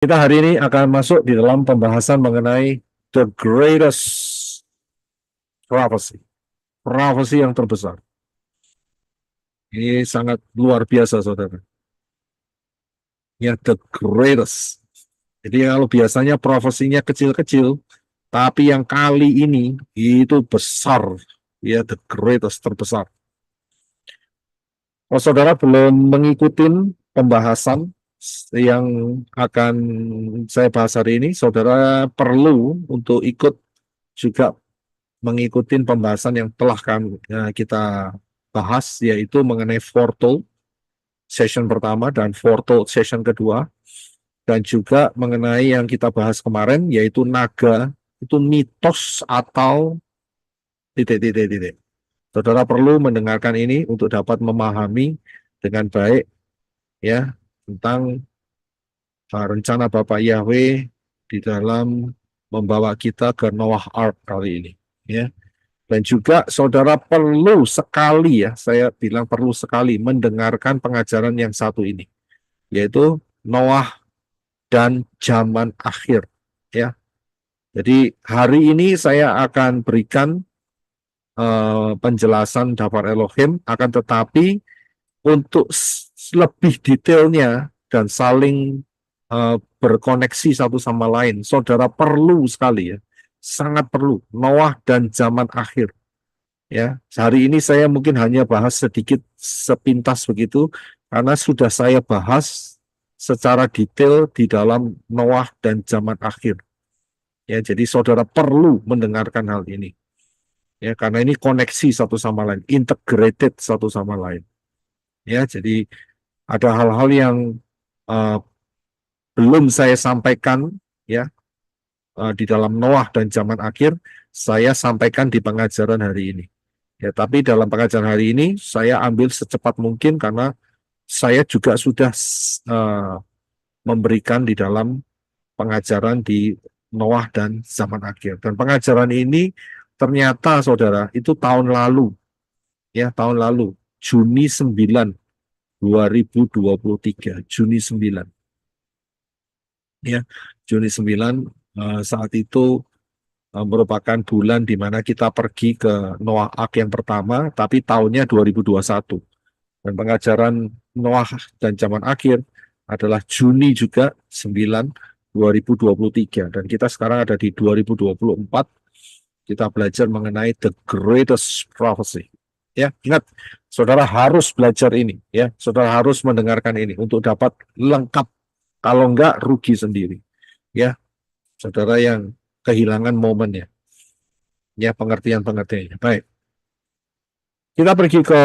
Kita hari ini akan masuk di dalam pembahasan mengenai the greatest prophecy, prophecy yang terbesar. Ini sangat luar biasa, saudara. Ya, the greatest. Jadi kalau biasanya profesinya kecil-kecil, tapi yang kali ini itu besar. Ya, the greatest, terbesar. Kalau saudara belum mengikuti pembahasan yang akan saya bahas hari ini, saudara perlu untuk ikut juga mengikuti pembahasan yang telah kita bahas, yaitu mengenai foretold session pertama dan foretold session kedua, dan juga mengenai yang kita bahas kemarin, yaitu naga, itu mitos atau titik-titik-titik. Saudara perlu mendengarkan ini untuk dapat memahami dengan baik ya tentang rencana Bapak Yahweh di dalam membawa kita ke Noah Ark kali ini. Ya. Dan juga saudara perlu sekali ya, saya bilang perlu sekali mendengarkan pengajaran yang satu ini, yaitu Noah dan zaman akhir. Ya, jadi hari ini saya akan berikan penjelasan Dafar Elohim, akan tetapi untuk lebih detailnya dan saling berkoneksi satu sama lain, saudara perlu sekali ya, sangat perlu Noah dan zaman akhir. Ya, hari ini saya mungkin hanya bahas sedikit sepintas begitu, karena sudah saya bahas secara detail di dalam Noah dan zaman akhir. Ya, jadi saudara perlu mendengarkan hal ini. Ya, karena ini koneksi satu sama lain, integrated satu sama lain. Ya, jadi ada hal-hal yang uh, belum saya sampaikan ya di dalam Noah dan zaman akhir, saya sampaikan di pengajaran hari ini. Ya, tapi dalam pengajaran hari ini saya ambil secepat mungkin karena saya juga sudah memberikan di dalam pengajaran di Noah dan zaman akhir. Dan pengajaran ini ternyata saudara itu tahun lalu, ya tahun lalu, Juni 9, 2023, Juni 9. Ya, Juni 9 saat itu merupakan bulan di mana kita pergi ke Noah Ark yang pertama, tapi tahunnya 2021. Dan pengajaran Noah dan zaman akhir adalah Juni juga 9 2023. Dan kita sekarang ada di 2024. Kita belajar mengenai the greatest prophecy. Ya, ingat, saudara harus belajar ini. Ya, saudara harus mendengarkan ini untuk dapat lengkap. Kalau enggak, rugi sendiri. Ya, saudara yang kehilangan momennya. Ya, pengertian-pengertiannya. Baik. Kita pergi ke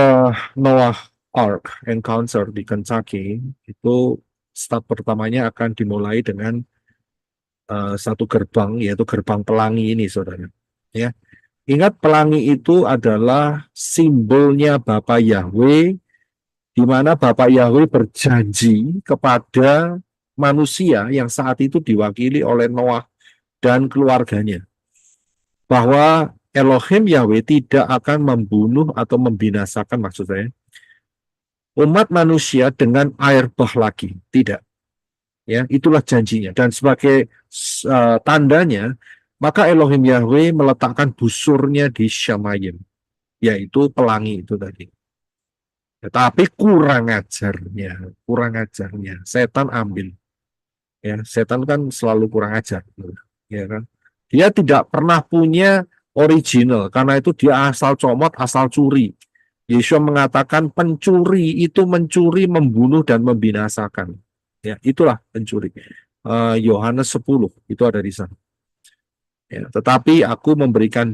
Noah Ark Encounter di Kentucky. Itu start pertamanya akan dimulai dengan satu gerbang, yaitu gerbang pelangi ini, saudara. Ya, ingat pelangi itu adalah simbolnya Bapak Yahweh, di mana Bapak Yahweh berjanji kepada manusia yang saat itu diwakili oleh Noah dan keluarganya, bahwa Elohim Yahweh tidak akan membunuh atau membinasakan, maksud saya, umat manusia dengan air bah lagi. Tidak. Ya, itulah janjinya. Dan sebagai tandanya, maka Elohim Yahweh meletakkan busurnya di Shamayim, yaitu pelangi itu tadi. Tetapi kurang ajarnya, setan ambil. Ya, setan kan selalu kurang ajar, ya kan? Dia tidak pernah punya original, karena itu dia asal comot, asal curi. Yesua mengatakan pencuri itu mencuri, membunuh dan membinasakan. Ya, itulah pencuri. Yohanes 10 itu ada di sana. Ya, tetapi aku memberikan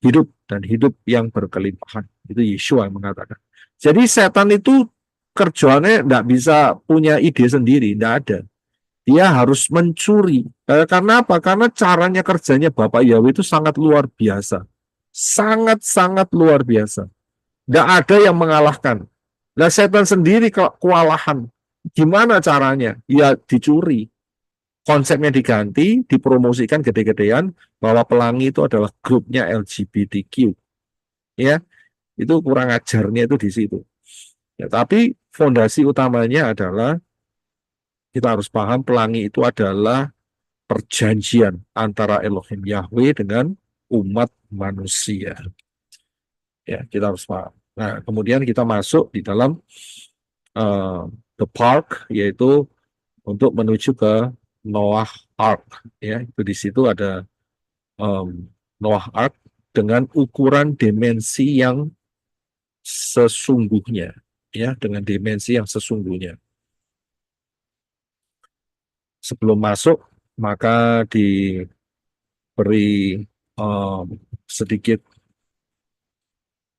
hidup dan hidup yang berkelimpahan. Itu Yesua yang mengatakan. Jadi setan itu kerjanya tidak bisa punya ide sendiri, tidak ada. Dia harus mencuri. Karena apa? Karena caranya kerjanya Bapak Yahweh itu sangat luar biasa. Sangat-sangat luar biasa. Tidak ada yang mengalahkan. Nah, setan sendiri kewalahan. Gimana caranya? Ya dicuri. Konsepnya diganti, dipromosikan gede-gedean bahwa pelangi itu adalah grupnya LGBTQ. Ya, itu kurang ajarnya itu di situ. Ya, tapi fondasi utamanya adalah Kita harus paham pelangi itu adalah perjanjian antara Elohim Yahweh dengan umat manusia. Ya, kita harus paham. Nah, kemudian kita masuk di dalam uh, the park, yaitu untuk menuju ke Noah Ark. Ya, itu di situ ada Noah Ark dengan ukuran dimensi yang sesungguhnya, ya, dengan dimensi yang sesungguhnya. Sebelum masuk, maka diberi sedikit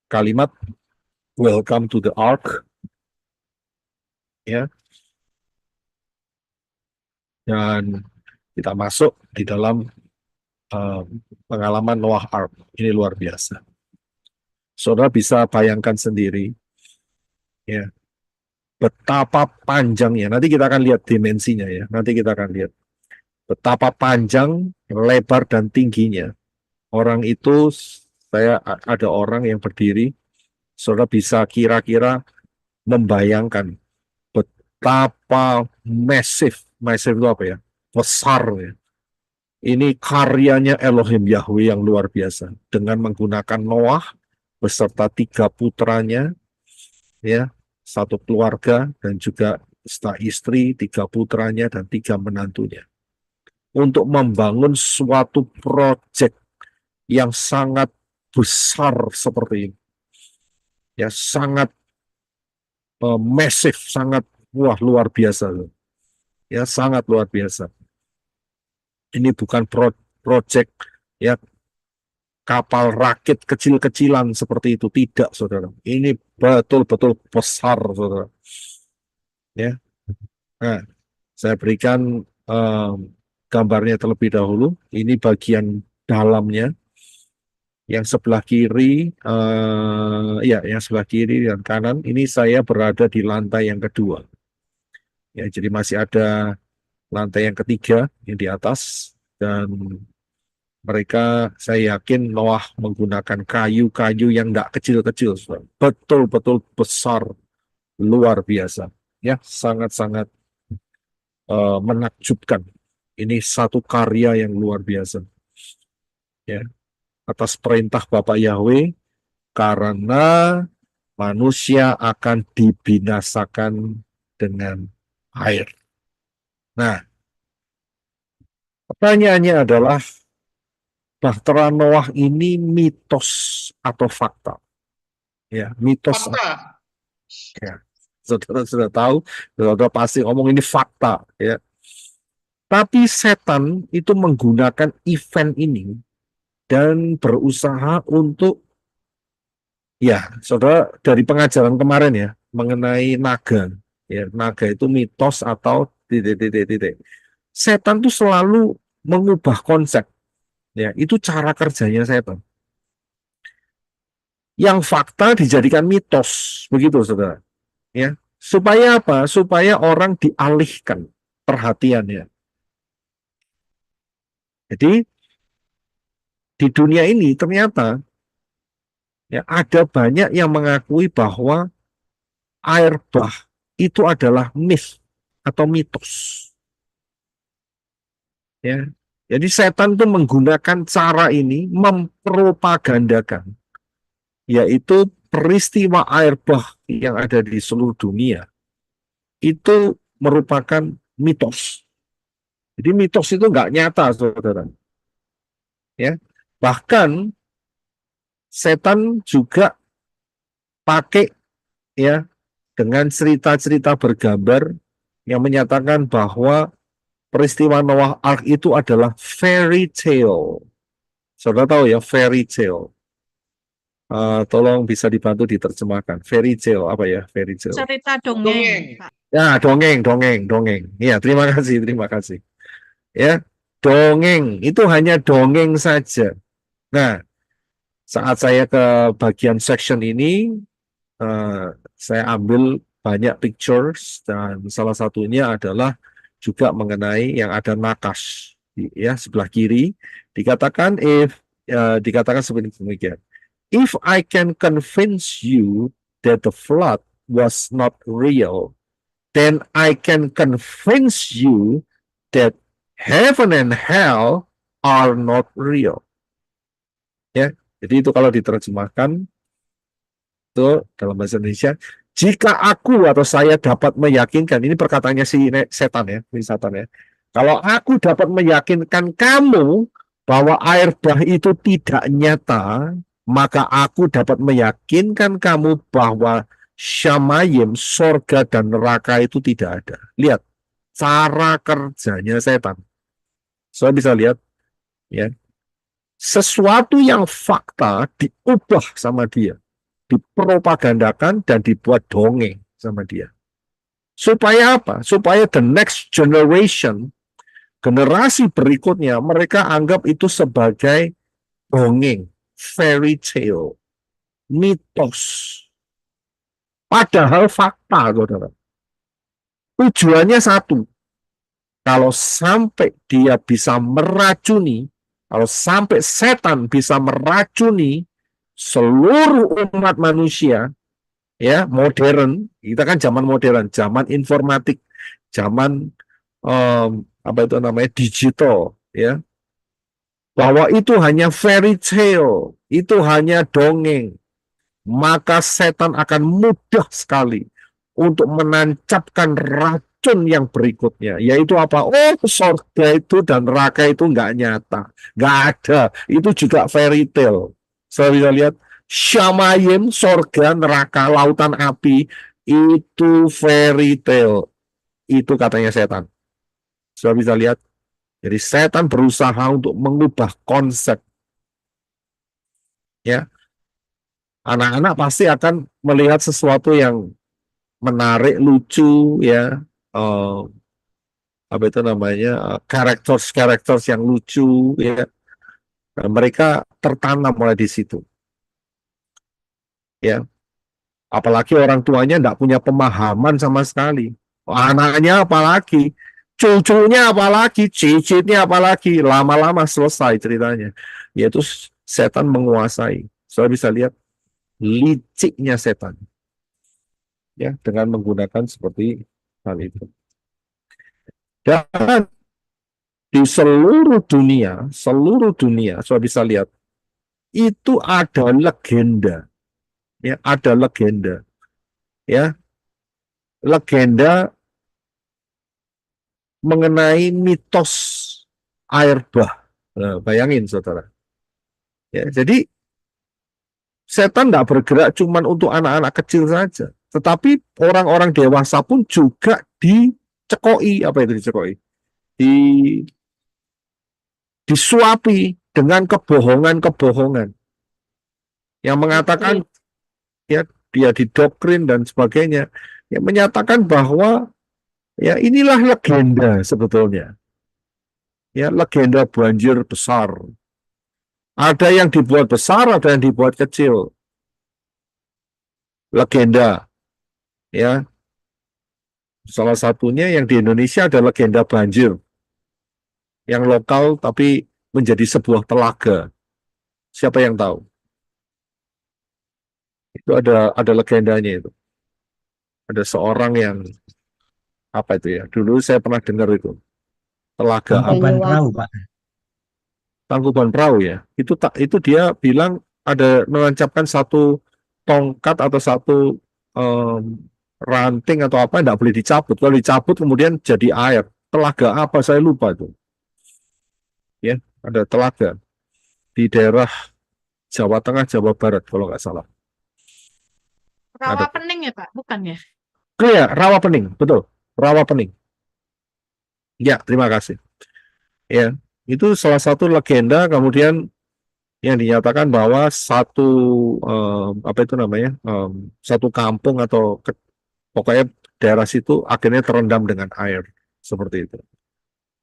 kalimat welcome to the ark, ya, dan kita masuk di dalam pengalaman Noah Ark. Ini luar biasa. Saudara bisa bayangkan sendiri, ya, betapa panjangnya. Nanti kita akan lihat dimensinya, ya. Nanti kita akan lihat betapa panjang, lebar dan tingginya. Orang itu, saya ada orang yang berdiri, saudara bisa kira-kira membayangkan betapa massive itu apa ya? Besar, ya. Ini karyanya Elohim Yahweh yang luar biasa dengan menggunakan Noah beserta 3 putranya, ya, 1 keluarga dan juga istri, 3 putranya dan 3 menantunya untuk membangun suatu proyek yang sangat besar seperti ini, ya, sangat massive, sangat wah luar biasa, ya, sangat luar biasa. Ini bukan proyek, ya, kapal rakit kecil-kecilan seperti itu, tidak, saudara. Ini betul-betul besar, saudara. Ya, nah, saya berikan gambarnya terlebih dahulu. Ini bagian dalamnya. Yang sebelah kiri, ya, yang sebelah kiri dan kanan. Ini saya berada di lantai yang kedua. Ya, jadi masih ada lantai yang ketiga yang di atas, dan mereka, saya yakin Noah menggunakan kayu-kayu yang tidak kecil-kecil, betul-betul besar, luar biasa, ya, sangat-sangat menakjubkan. Ini satu karya yang luar biasa, ya, atas perintah Bapak Yahweh, karena manusia akan dibinasakan dengan air. Nah, pertanyaannya adalah, Bahtera Noah ini mitos atau fakta? Ya, mitos. Fakta. Ya, saudara sudah tahu, saudara pasti ngomong ini fakta, ya. Tapi setan itu menggunakan event ini dan berusaha untuk, ya, saudara, dari pengajaran kemarin, ya, mengenai naga, ya, naga itu mitos atau titik. Setan itu selalu mengubah konsep, ya, itu cara kerjanya setan. Yang fakta dijadikan mitos, begitu, saudara, ya. Supaya apa? Supaya orang dialihkan perhatiannya. Jadi di dunia ini ternyata, ya, ada banyak yang mengakui bahwa air bah itu adalah myth atau mitos. Ya. Jadi setan itu menggunakan cara ini mempropagandakan, yaitu peristiwa air bah yang ada di seluruh dunia itu merupakan mitos. Jadi mitos itu nggak nyata, saudara. Ya, bahkan setan juga pakai, ya, dengan cerita-cerita bergambar yang menyatakan bahwa peristiwa Noah Ark itu adalah fairy tale. Saudara tahu, ya, fairy tale. Tolong bisa dibantu diterjemahkan. Fairy tale apa, ya, fairy tale? Cerita dongeng, Pak. Ya, dongeng. Ya, terima kasih. Ya, dongeng itu hanya dongeng saja. Nah, saat saya ke bagian section ini, saya ambil banyak pictures, dan salah satunya adalah juga mengenai yang ada nakash, ya, sebelah kiri dikatakan seperti demikian. If I can convince you that the flood was not real, then I can convince you that heaven and hell are not real. Ya, jadi itu kalau diterjemahkan itu dalam bahasa Indonesia, jika aku atau saya dapat meyakinkan, ini perkataannya si setan ya, si setan ya. Kalau aku dapat meyakinkan kamu bahwa air bah itu tidak nyata, maka aku dapat meyakinkan kamu bahwa Syamayim, sorga dan neraka itu tidak ada. Lihat cara kerjanya setan. Saya bisa lihat ya, sesuatu yang fakta diubah sama dia, dipropagandakan dan dibuat dongeng sama dia. Supaya apa? Supaya the next generation, generasi berikutnya, mereka anggap itu sebagai dongeng, fairy tale, mitos. Padahal fakta, saudara. Tujuannya satu. Kalau sampai dia bisa meracuni, kalau sampai setan bisa meracuni seluruh umat manusia, ya modern, kita kan zaman modern, zaman informatik, zaman apa itu namanya digital, ya, bahwa itu hanya fairy tale, itu hanya dongeng, maka setan akan mudah sekali untuk menancapkan racun yang berikutnya, yaitu apa? Oh, surga itu dan neraka itu nggak nyata, nggak ada, itu juga fairy tale. Saya bisa lihat Syamayim, sorga, neraka, lautan api, itu fairy tale. Itu katanya setan. Sudah bisa lihat. Jadi setan berusaha untuk mengubah konsep. Ya, anak-anak pasti akan melihat sesuatu yang menarik, lucu, ya, apa itu namanya, karakter yang lucu, ya. Nah, mereka tertanam mulai di situ. Ya, apalagi orang tuanya tidak punya pemahaman sama sekali. Anaknya apalagi, cucunya apalagi, cicitnya apalagi, lama-lama selesai ceritanya. Yaitu setan menguasai. Saya bisa lihat liciknya setan. Ya, dengan menggunakan seperti hal itu. Dan di seluruh dunia, saya bisa lihat itu ada legenda. Ya, ada legenda. Ya, legenda mengenai mitos air bah. Nah, bayangin saudara. Ya, jadi setan tidak bergerak cuma untuk anak-anak kecil saja, tetapi orang-orang dewasa pun juga dicekoi. Apa itu dicekoi? Disuapi dengan kebohongan-kebohongan yang mengatakan ya dia didoktrin dan sebagainya, yang menyatakan bahwa ya inilah legenda sebetulnya. Ya, legenda banjir besar. Ada yang dibuat besar, ada yang dibuat kecil. Legenda, ya. Salah satunya yang di Indonesia ada legenda banjir. Yang lokal tapi menjadi sebuah telaga. Siapa yang tahu? Itu ada legendanya itu. Ada seorang yang apa itu ya? Dulu saya pernah dengar itu. Telaga Tangkuban Perahu, Pak. Tangkuban Perahu ya. Itu dia bilang ada menancapkan satu tongkat atau satu em, ranting atau apa tidak boleh dicabut. Kalau dicabut kemudian jadi air. Telaga apa saya lupa itu. Ya, ada telaga di daerah Jawa Tengah, Jawa Barat kalau nggak salah. Rawa Ada. Pening ya Pak, bukan ya? Oh ya, Rawa Pening, betul. Rawa Pening. Ya, terima kasih. Ya, itu salah satu legenda kemudian yang dinyatakan bahwa satu apa itu namanya, satu kampung atau pokoknya daerah situ akhirnya terendam dengan air seperti itu.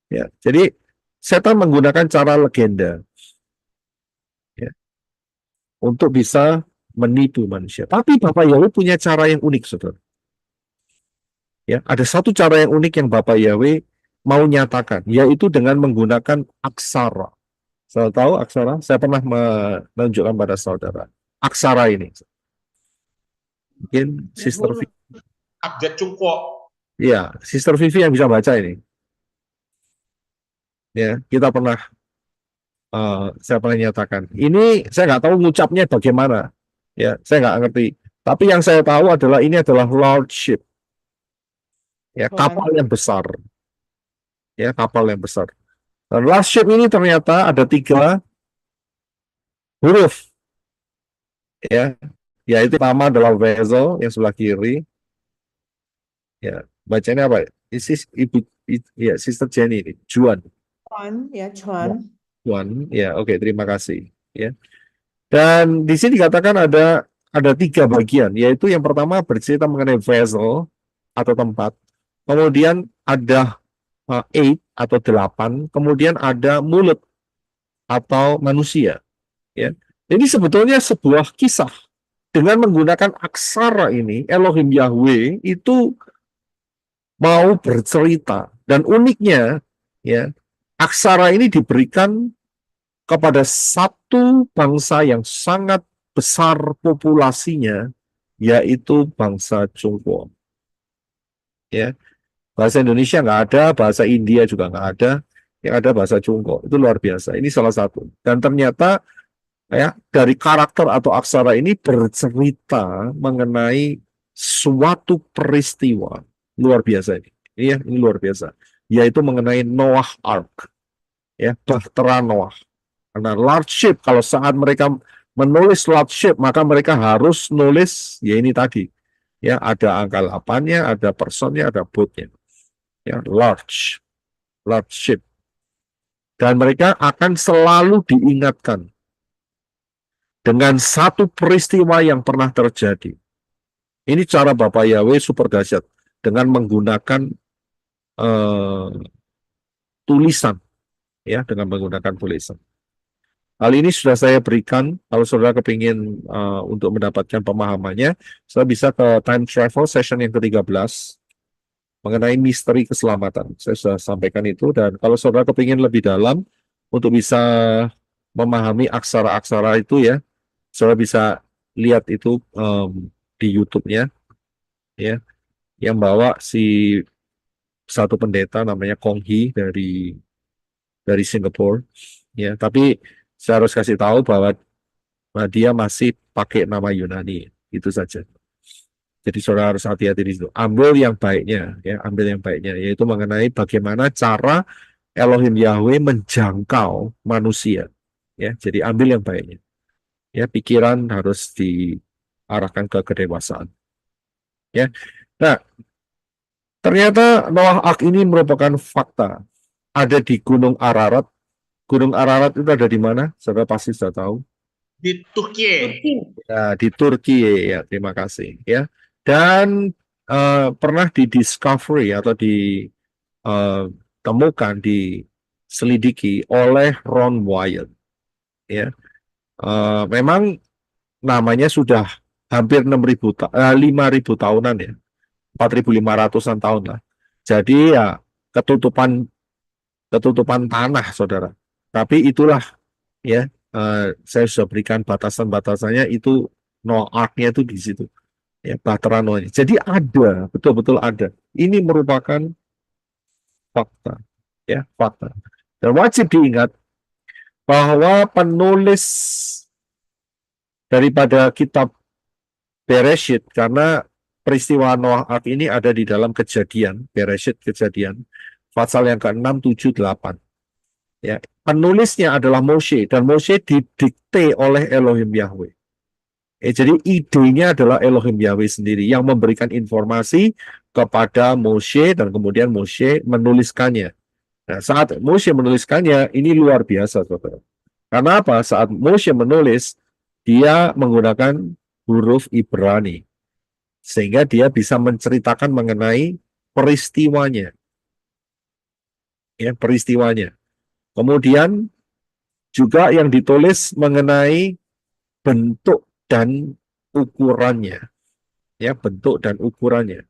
Ya, jadi setan menggunakan cara legenda ya, untuk bisa menipu manusia. Tapi Bapak Yahweh punya cara yang unik, saudara. Ya, ada satu cara yang unik yang Bapak Yahweh mau nyatakan, yaitu dengan menggunakan aksara. Saya tahu aksara, saya pernah menunjukkan pada saudara. Aksara ini. Mungkin Sister V. Abjad Cungko. Ya, Sister Vivi yang bisa baca ini. Ya, kita pernah saya pernah nyatakan. Ini saya nggak tahu ngucapnya bagaimana. Ya, saya nggak ngerti. Tapi yang saya tahu adalah ini adalah lordship, ya kapal Tuan. yang besar, ya kapal yang besar. Dan lordship ini ternyata ada 3 huruf, ya. Yaitu pertama adalah vessel yang sebelah kiri, ya. Bacanya apa? Ibu, ya Sister Jenny ini, Juan, Tuan, ya, Chuan. Juan, ya. Oke, terima kasih, ya. Dan di sini dikatakan ada 3 bagian, yaitu yang pertama bercerita mengenai vessel atau tempat, kemudian ada 8 atau 8, kemudian ada mulut atau manusia. Ya, ini sebetulnya sebuah kisah dengan menggunakan aksara ini. Elohim Yahweh itu mau bercerita, dan uniknya, ya, aksara ini diberikan kepada satu bangsa yang sangat besar populasinya, yaitu bangsa Tionghoa. Ya, bahasa Indonesia nggak ada, bahasa India juga nggak ada, yang ada bahasa Tionghoa. Itu luar biasa. Ini salah satu. Dan ternyata, ya, dari karakter atau aksara ini bercerita mengenai suatu peristiwa luar biasa ini. Ya, ini luar biasa. Yaitu mengenai Noah Ark, ya, bahtera Noah. Karena lordship, kalau saat mereka menulis lordship, maka mereka harus nulis, ya ini tadi, ya ada angka 8-nya, ada personnya, ada boatnya, ya lordship, dan mereka akan selalu diingatkan dengan satu peristiwa yang pernah terjadi. Ini cara Bapak Yahweh super dahsyat dengan menggunakan tulisan, ya, dengan menggunakan tulisan. Hal ini sudah saya berikan. Kalau saudara kepingin untuk mendapatkan pemahamannya, saya bisa ke time travel session yang ke-13 mengenai misteri keselamatan. Saya sudah sampaikan itu, dan kalau saudara kepingin lebih dalam untuk bisa memahami aksara-aksara itu, ya, saudara bisa lihat itu di YouTube-nya, ya, yang bawa si satu pendeta namanya Kong Hee dari Singapura, ya. Tapi saya harus kasih tahu bahwa dia masih pakai nama Yunani, itu saja. Jadi saudara harus hati-hati di situ. Ambil yang baiknya, ya, ambil yang baiknya, yaitu mengenai bagaimana cara Elohim Yahweh menjangkau manusia, ya. Jadi ambil yang baiknya, ya. Pikiran harus diarahkan ke kedewasaan, ya. Nah, ternyata Noah Ark ini merupakan fakta. Ada di Gunung Ararat. Gunung Ararat itu ada di mana? Saudara pasti sudah tahu. Di Turki. Ya, di Turki, ya. Terima kasih, ya. Dan pernah di discovery atau ditemukan, diselidiki oleh Ron Wyatt, ya. Memang namanya sudah hampir 5.000 tahunan, ya, 4.500-an tahun lah. Jadi ya ketutupan tanah, saudara. Tapi itulah, ya, saya sudah berikan batasan-batasannya, itu Noah Ark-nya itu di situ, ya, bahtera Noah. Jadi ada, betul-betul ada. Ini merupakan fakta, ya, fakta. Dan wajib diingat bahwa penulis daripada kitab Bereshit, karena peristiwa Noah Ark ini ada di dalam Kejadian, Bereshit, Kejadian, pasal yang ke-6, 7, 8. Ya, penulisnya adalah Moshe, dan Moshe didikte oleh Elohim Yahweh. Jadi idenya adalah Elohim Yahweh sendiri yang memberikan informasi kepada Moshe, dan kemudian Moshe menuliskannya. Nah, saat Moshe menuliskannya, ini luar biasa, saudara. Karena apa? Saat Moshe menulis, dia menggunakan huruf Ibrani, sehingga dia bisa menceritakan mengenai peristiwanya, ya, peristiwanya. Kemudian juga yang ditulis mengenai bentuk dan ukurannya, ya, bentuk dan ukurannya.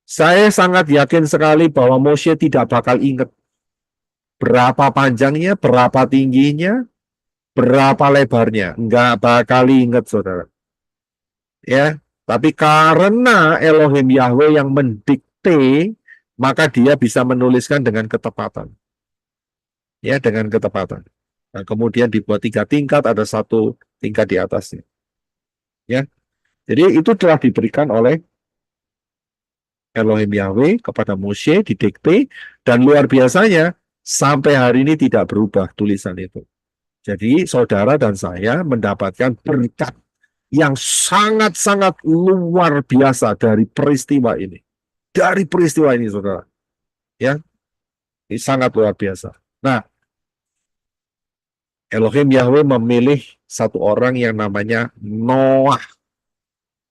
Saya sangat yakin sekali bahwa Moshe tidak bakal ingat berapa panjangnya, berapa tingginya, berapa lebarnya. Enggak bakal ingat, saudara. Ya, Tapi karena Elohim Yahweh yang mendikte, maka dia bisa menuliskan dengan ketepatan. Ya, dengan ketepatan. Nah, kemudian dibuat 3 tingkat, ada 1 tingkat di atasnya. Ya, jadi itu telah diberikan oleh Elohim Yahweh kepada Moshe, didikte, dan luar biasanya sampai hari ini tidak berubah tulisan itu. Jadi saudara dan saya mendapatkan berkat yang sangat-sangat luar biasa dari peristiwa ini. Dari peristiwa ini, saudara. Ya, ini sangat luar biasa. Nah, Elohim Yahweh memilih satu orang yang namanya Noah.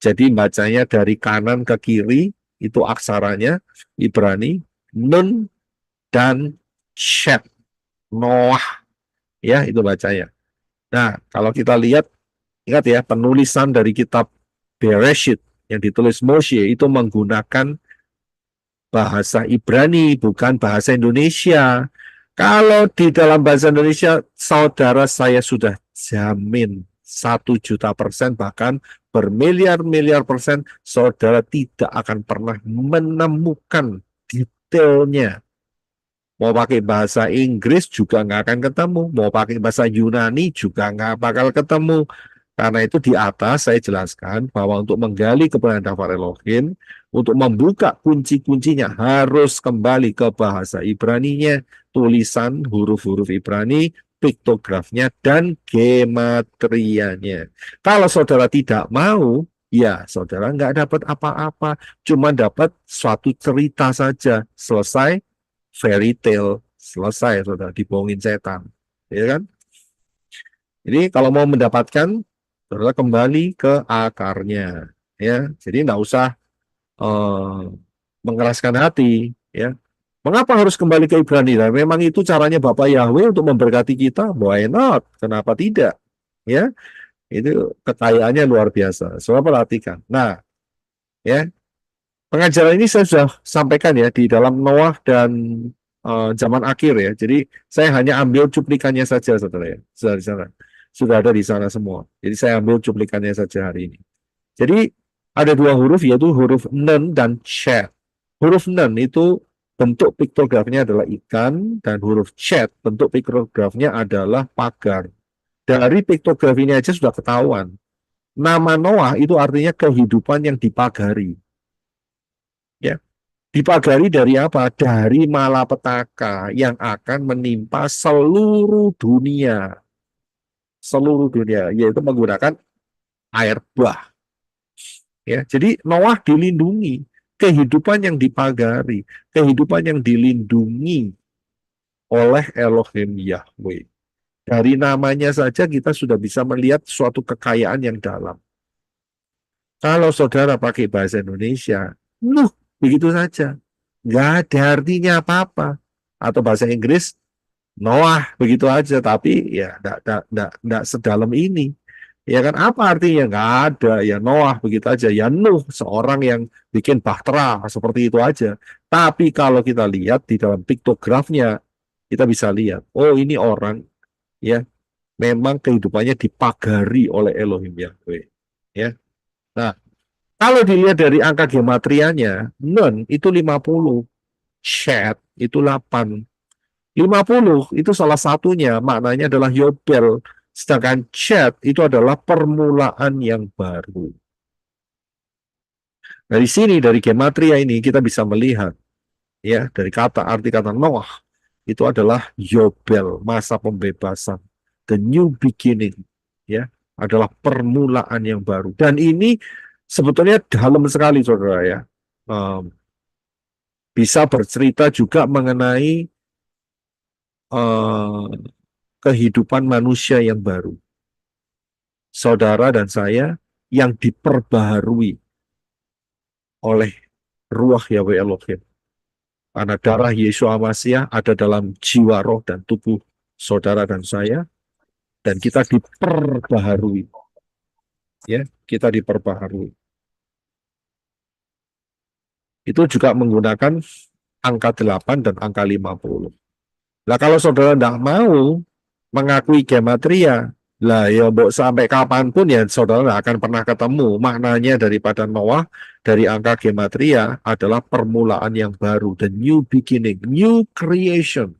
Jadi bacanya dari kanan ke kiri, itu aksaranya Ibrani, Nun dan Shet. Noah, ya itu bacanya. Nah, kalau kita lihat, ingat ya, penulisan dari kitab Bereshit yang ditulis Moshe itu menggunakan bahasa Ibrani, bukan bahasa Indonesia. Kalau di dalam bahasa Indonesia, saudara saya sudah jamin 1.000.000%, bahkan bermiliar-miliar persen, saudara tidak akan pernah menemukan detailnya. Mau pakai bahasa Inggris juga nggak akan ketemu. Mau pakai bahasa Yunani juga nggak bakal ketemu. Karena itu di atas saya jelaskan bahwa untuk menggali kebenaran daftar Elohim, untuk membuka kunci-kuncinya harus kembali ke bahasa Ibraninya, tulisan huruf-huruf Ibrani, piktografnya, dan gematrianya. Kalau saudara tidak mau, ya saudara nggak dapat apa-apa, cuma dapat suatu cerita saja, selesai, fairy tale, selesai, saudara, dibohongin setan, ya kan? Jadi kalau mau mendapatkan, saudara kembali ke akarnya, ya. Jadi nggak usah mengeraskan hati, ya. Mengapa harus kembali ke Ibrani? Nah, memang itu caranya Bapak Yahweh untuk memberkati kita. Why not? Kenapa tidak? Ya, itu kekayaannya luar biasa. Coba perhatikan. Nah, ya, pengajaran ini saya sudah sampaikan ya di dalam Noah dan zaman akhir ya. Jadi saya hanya ambil cuplikannya saja, saudara ya. Sudah di sana, sudah ada di sana semua. Jadi saya ambil cuplikannya saja hari ini. Jadi ada 2 huruf, yaitu huruf Nun dan Shet. Huruf Nun itu bentuk piktografnya adalah ikan, dan huruf Shet bentuk piktografnya adalah pagar. Dari piktografi ini aja sudah ketahuan. Nama Noah itu artinya kehidupan yang dipagari. Ya, dipagari dari apa? Dari malapetaka yang akan menimpa seluruh dunia. Seluruh dunia, yaitu menggunakan air bah. Ya, jadi Noah dilindungi, kehidupan yang dipagari, kehidupan yang dilindungi oleh Elohim Yahweh. Dari namanya saja kita sudah bisa melihat suatu kekayaan yang dalam. Kalau saudara pakai bahasa Indonesia, begitu saja. Nggak ada artinya apa-apa. Atau bahasa Inggris, Noah, begitu aja. Tapi ya nggak sedalam ini. Ya kan, apa artinya? Nggak ada. Ya Noah, begitu aja. Ya Nuh, seorang yang bikin bahtera, seperti itu aja. Tapi kalau kita lihat di dalam piktografnya, kita bisa lihat, oh ini orang, ya, memang kehidupannya dipagari oleh Elohim Yahweh. Ya. Nah, kalau dilihat dari angka gematrianya, Nun itu 50, Shet itu 8. 50 itu salah satunya, maknanya adalah Yobel. Sedangkan Shet itu adalah permulaan yang baru. Dari sini, dari gematria ini, kita bisa melihat, ya, dari kata, arti kata Noah, itu adalah Yobel, masa pembebasan. The new beginning, ya, adalah permulaan yang baru. Dan ini sebetulnya dalam sekali, saudara, ya. Bisa bercerita juga mengenai kehidupan manusia yang baru. Saudara dan saya yang diperbaharui oleh ruah Yahweh Elohim. Karena darah Yeshua Mashiach ada dalam jiwa, roh, dan tubuh saudara dan saya. Dan kita diperbaharui. Ya, kita diperbaharui. Itu juga menggunakan angka 8 dan angka 50. Nah, kalau saudara tidak mau mengakui gematria, Lah ya sampai kapanpun ya saudara nggak akan pernah ketemu. Maknanya daripada Noah dari angka gematria adalah permulaan yang baru, the new beginning, new creation,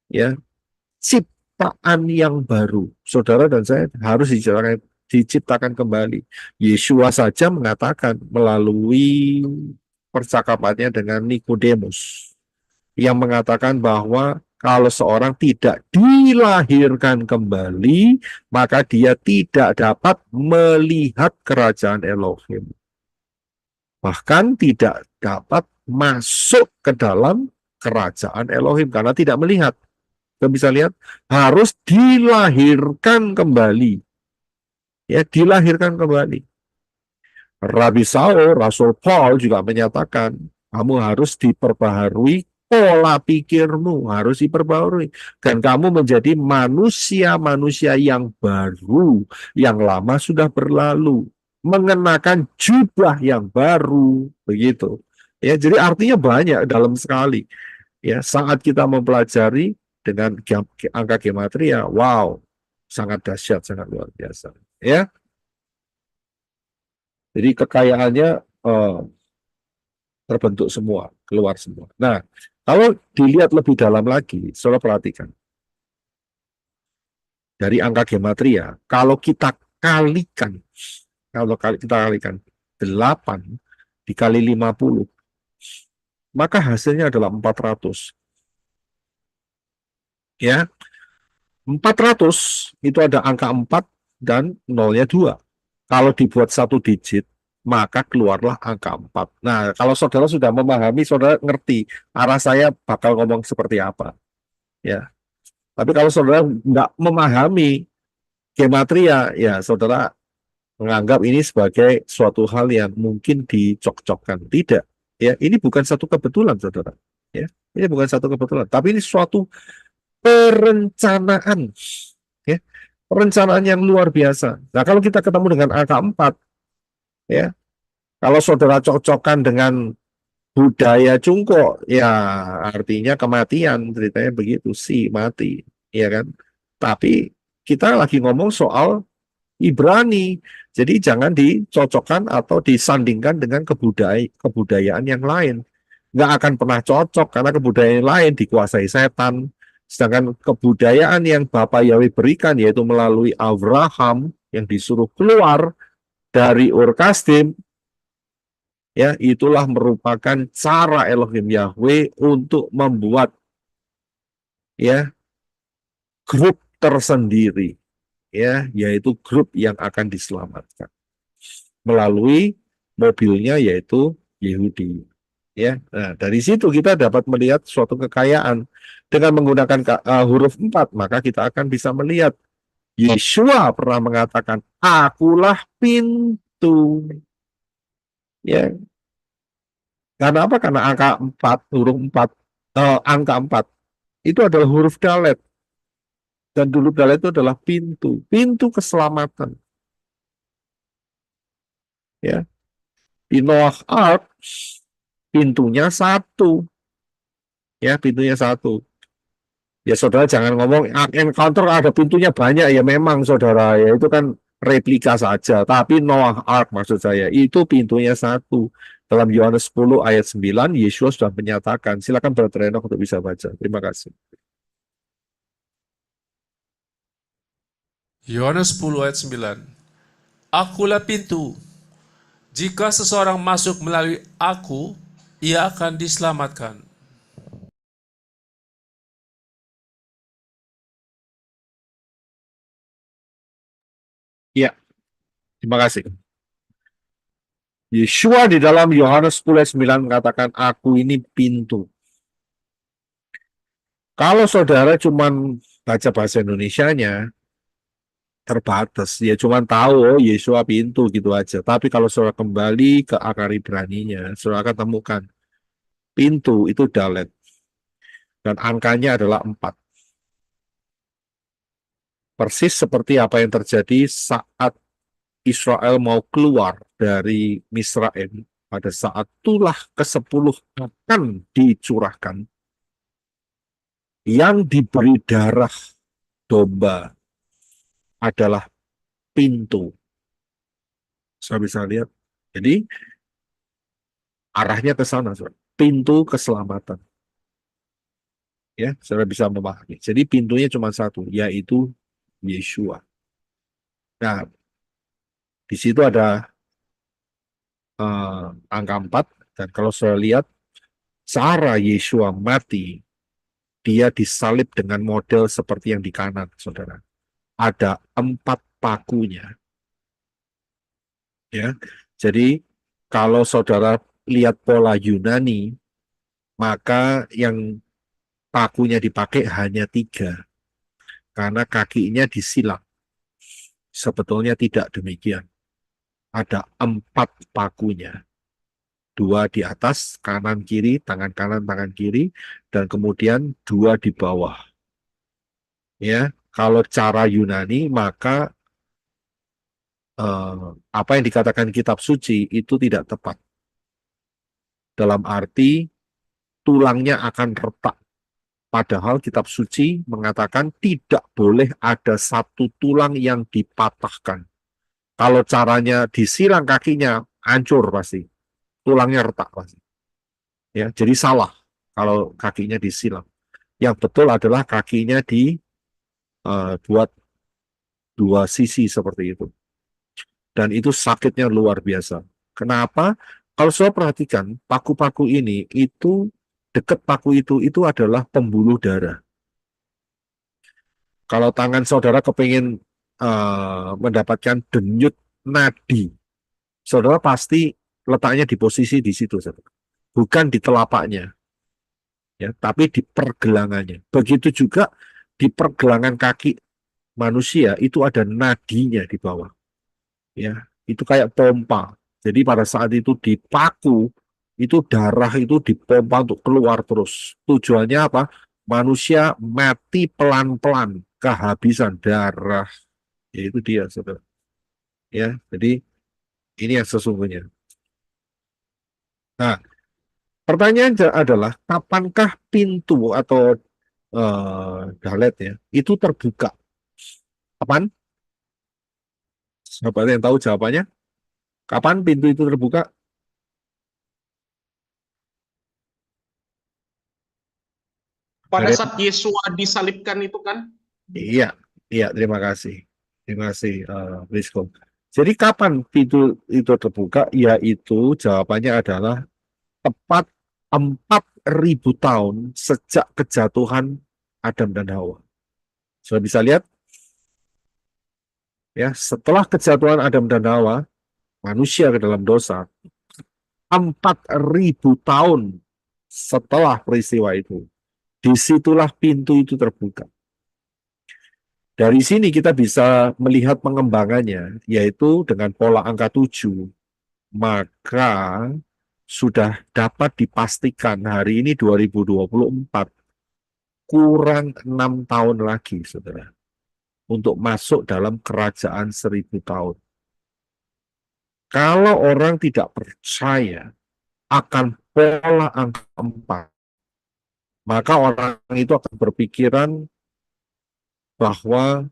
ya, ciptaan yang baru. Saudara dan saya harus diciptakan kembali. Yesua saja mengatakan melalui percakapannya dengan Nikodemus yang mengatakan bahwa kalau seorang tidak dilahirkan kembali, maka dia tidak dapat melihat kerajaan Elohim. Bahkan tidak dapat masuk ke dalam kerajaan Elohim karena tidak melihat. Kita bisa lihat, harus dilahirkan kembali. Ya, dilahirkan kembali. Rabi Saul, Rasul Paul juga menyatakan, kamu harus diperbaharui pola pikirmu, harus diperbaharui. Dan kamu menjadi manusia-manusia yang baru, yang lama sudah berlalu. Mengenakan jubah yang baru, begitu. Ya, jadi artinya banyak dalam sekali. Ya, saat kita mempelajari dengan angka gematria, wow, sangat dahsyat, sangat luar biasa. Ya, jadi kekayaannya terbentuk semua, keluar semua. Nah, kalau dilihat lebih dalam lagi, saudara perhatikan. Dari angka gematria, kalau kita kalikan, kita kalikan 8 dikali 50, maka hasilnya adalah 400. Ya, 400 itu ada angka 4 dan nolnya 2. Kalau dibuat satu digit, maka keluarlah angka 4. Nah, kalau saudara sudah memahami, saudara ngerti arah saya bakal ngomong seperti apa. Ya. Tapi kalau saudara nggak memahami gematria, ya saudara menganggap ini sebagai suatu hal yang mungkin dicocokkan. Tidak. Ya, ini bukan satu kebetulan, saudara. Ya, ini bukan satu kebetulan, tapi ini suatu perencanaan. Ya, perencanaan yang luar biasa. Nah, kalau kita ketemu dengan angka 4, ya, kalau saudara cocokkan dengan budaya Cungko, ya artinya kematian, ceritanya begitu, si mati, ya kan? Tapi kita lagi ngomong soal Ibrani, jadi jangan dicocokkan atau disandingkan dengan kebudayaan yang lain. Nggak akan pernah cocok karena kebudayaan yang lain dikuasai setan. Sedangkan kebudayaan yang Bapak Yahweh berikan, yaitu melalui Abraham yang disuruh keluar dari Ur Kasdim, ya, itulah merupakan cara Elohim Yahweh untuk membuat, ya, grup tersendiri, ya, yaitu grup yang akan diselamatkan melalui mobilnya, yaitu Yehudi. Ya, nah, dari situ kita dapat melihat suatu kekayaan dengan menggunakan huruf 4, maka kita akan bisa melihat Yeshua pernah mengatakan, akulah pintu. Ya, karena apa? Karena angka 4, huruf 4, angka 4 itu adalah huruf dalet. Dan huruf dalet itu adalah pintu, pintu keselamatan. Ya, di Noah Ark pintunya 1. Ya, pintunya 1. Ya, saudara jangan ngomong Ark Encounter ada pintunya banyak, ya memang saudara, ya itu kan replika saja. Tapi Noah Ark maksud saya itu pintunya 1. Dalam Yohanes 10 ayat 9, Yesus sudah menyatakan. Silakan Brother Enoch untuk bisa baca. Terima kasih. Yohanes 10 ayat 9. Akulah pintu. Jika seseorang masuk melalui aku, ia akan diselamatkan. Ya, terima kasih. Yeshua di dalam Yohanes 10 ayat 9 mengatakan, aku ini pintu. Kalau saudara cuma baca bahasa Indonesianya, terbatas. Ya cuma tahu, oh Yeshua pintu gitu aja. Tapi kalau saudara kembali ke akar Ibraninya, saudara akan temukan pintu itu dalet. Dan angkanya adalah 4. Persis seperti apa yang terjadi saat Israel mau keluar dari Misraim. Pada saat tulah ke-10 akan dicurahkan. Yang diberi darah domba adalah pintu. Saya bisa lihat. Jadi arahnya ke sana, saudara. Pintu keselamatan. Ya, saudara bisa memahami. Jadi pintunya cuma satu, yaitu Yeshua. Nah, di situ ada angka 4, dan kalau saya lihat cara Yeshua mati, dia disalib dengan model seperti yang di kanan, saudara. Ada 4 pakunya. Ya, jadi kalau saudara lihat pola Yunani, maka yang pakunya dipakai hanya 3, karena kakinya disilang. Sebetulnya tidak demikian. Ada 4 pakunya. 2 di atas, kanan kiri, tangan kanan, tangan kiri, dan kemudian 2 di bawah. Ya, kalau cara Yunani, maka apa yang dikatakan kitab suci itu tidak tepat. Dalam arti tulangnya akan retak. Padahal kitab suci mengatakan tidak boleh ada satu tulang yang dipatahkan. Kalau caranya disilang kakinya, hancur pasti. Tulangnya retak pasti. Ya, jadi salah kalau kakinya disilang. Yang betul adalah kakinya dibuat 2 sisi seperti itu. Dan itu sakitnya luar biasa. Kenapa? Kalau saya perhatikan, paku-paku ini itu dekat paku itu adalah pembuluh darah. Kalau tangan saudara kepingin mendapatkan denyut nadi, saudara pasti letaknya di posisi di situ, saudara. Bukan di telapaknya, ya, tapi di pergelangannya. Begitu juga di pergelangan kaki manusia itu ada nadinya di bawah, ya, itu kayak pompa. Jadi pada saat itu dipaku, itu darah itu dipompa untuk keluar terus. Tujuannya apa? Manusia mati pelan-pelan, kehabisan darah. Ya itu dia, saudara. Ya, jadi ini yang sesungguhnya. Nah, pertanyaan adalah kapankah pintu atau dalet ya itu terbuka? Kapan? Siapa yang tahu jawabannya? Kapan pintu itu terbuka? Pada Dari- saat Yesua disalibkan itu kan? Iya, iya, terima kasih. Terima kasih, Rizko. Jadi kapan pintu itu terbuka? Yaitu jawabannya adalah tepat 4.000 tahun sejak kejatuhan Adam dan Hawa. Sudah bisa lihat? Ya, setelah kejatuhan Adam dan Hawa, manusia ke dalam dosa, 4.000 tahun setelah peristiwa itu, disitulah pintu itu terbuka. Dari sini kita bisa melihat pengembangannya, yaitu dengan pola angka 7, maka sudah dapat dipastikan hari ini 2024, kurang 6 tahun lagi, saudara, untuk masuk dalam kerajaan 1000 tahun. Kalau orang tidak percaya akan pola angka 4, maka orang itu akan berpikiran bahwa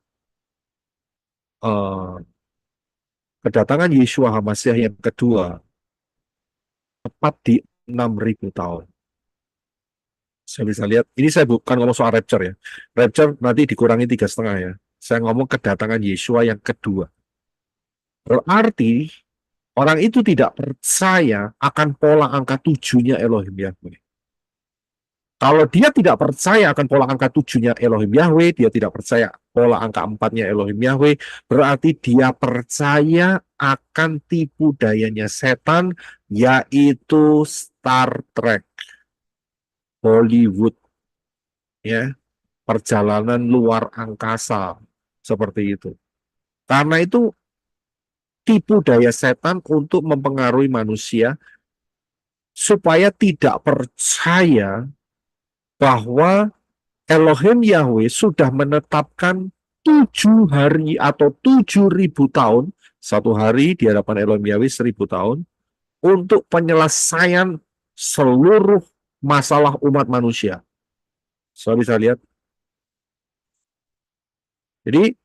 kedatangan Yeshua HaMasyiah yang kedua tepat di 6.000 tahun. Saya bisa lihat, ini saya bukan ngomong soal rapture ya. Rapture nanti dikurangi 3,5 ya. Saya ngomong kedatangan Yeshua yang kedua. Berarti orang itu tidak percaya akan pola angka 7-nya Elohim Yahweh. Kalau dia tidak percaya akan pola angka 7-nya Elohim Yahweh, dia tidak percaya pola angka 4-nya Elohim Yahweh, berarti dia percaya akan tipu dayanya setan, yaitu Star Trek, Hollywood, ya, perjalanan luar angkasa, seperti itu. Karena itu tipu daya setan untuk mempengaruhi manusia supaya tidak percaya bahwa Elohim Yahweh sudah menetapkan 7 hari atau 7.000 tahun, 1 hari di hadapan Elohim Yahweh 1.000 tahun, untuk penyelesaian seluruh masalah umat manusia. Saya bisa lihat. Jadi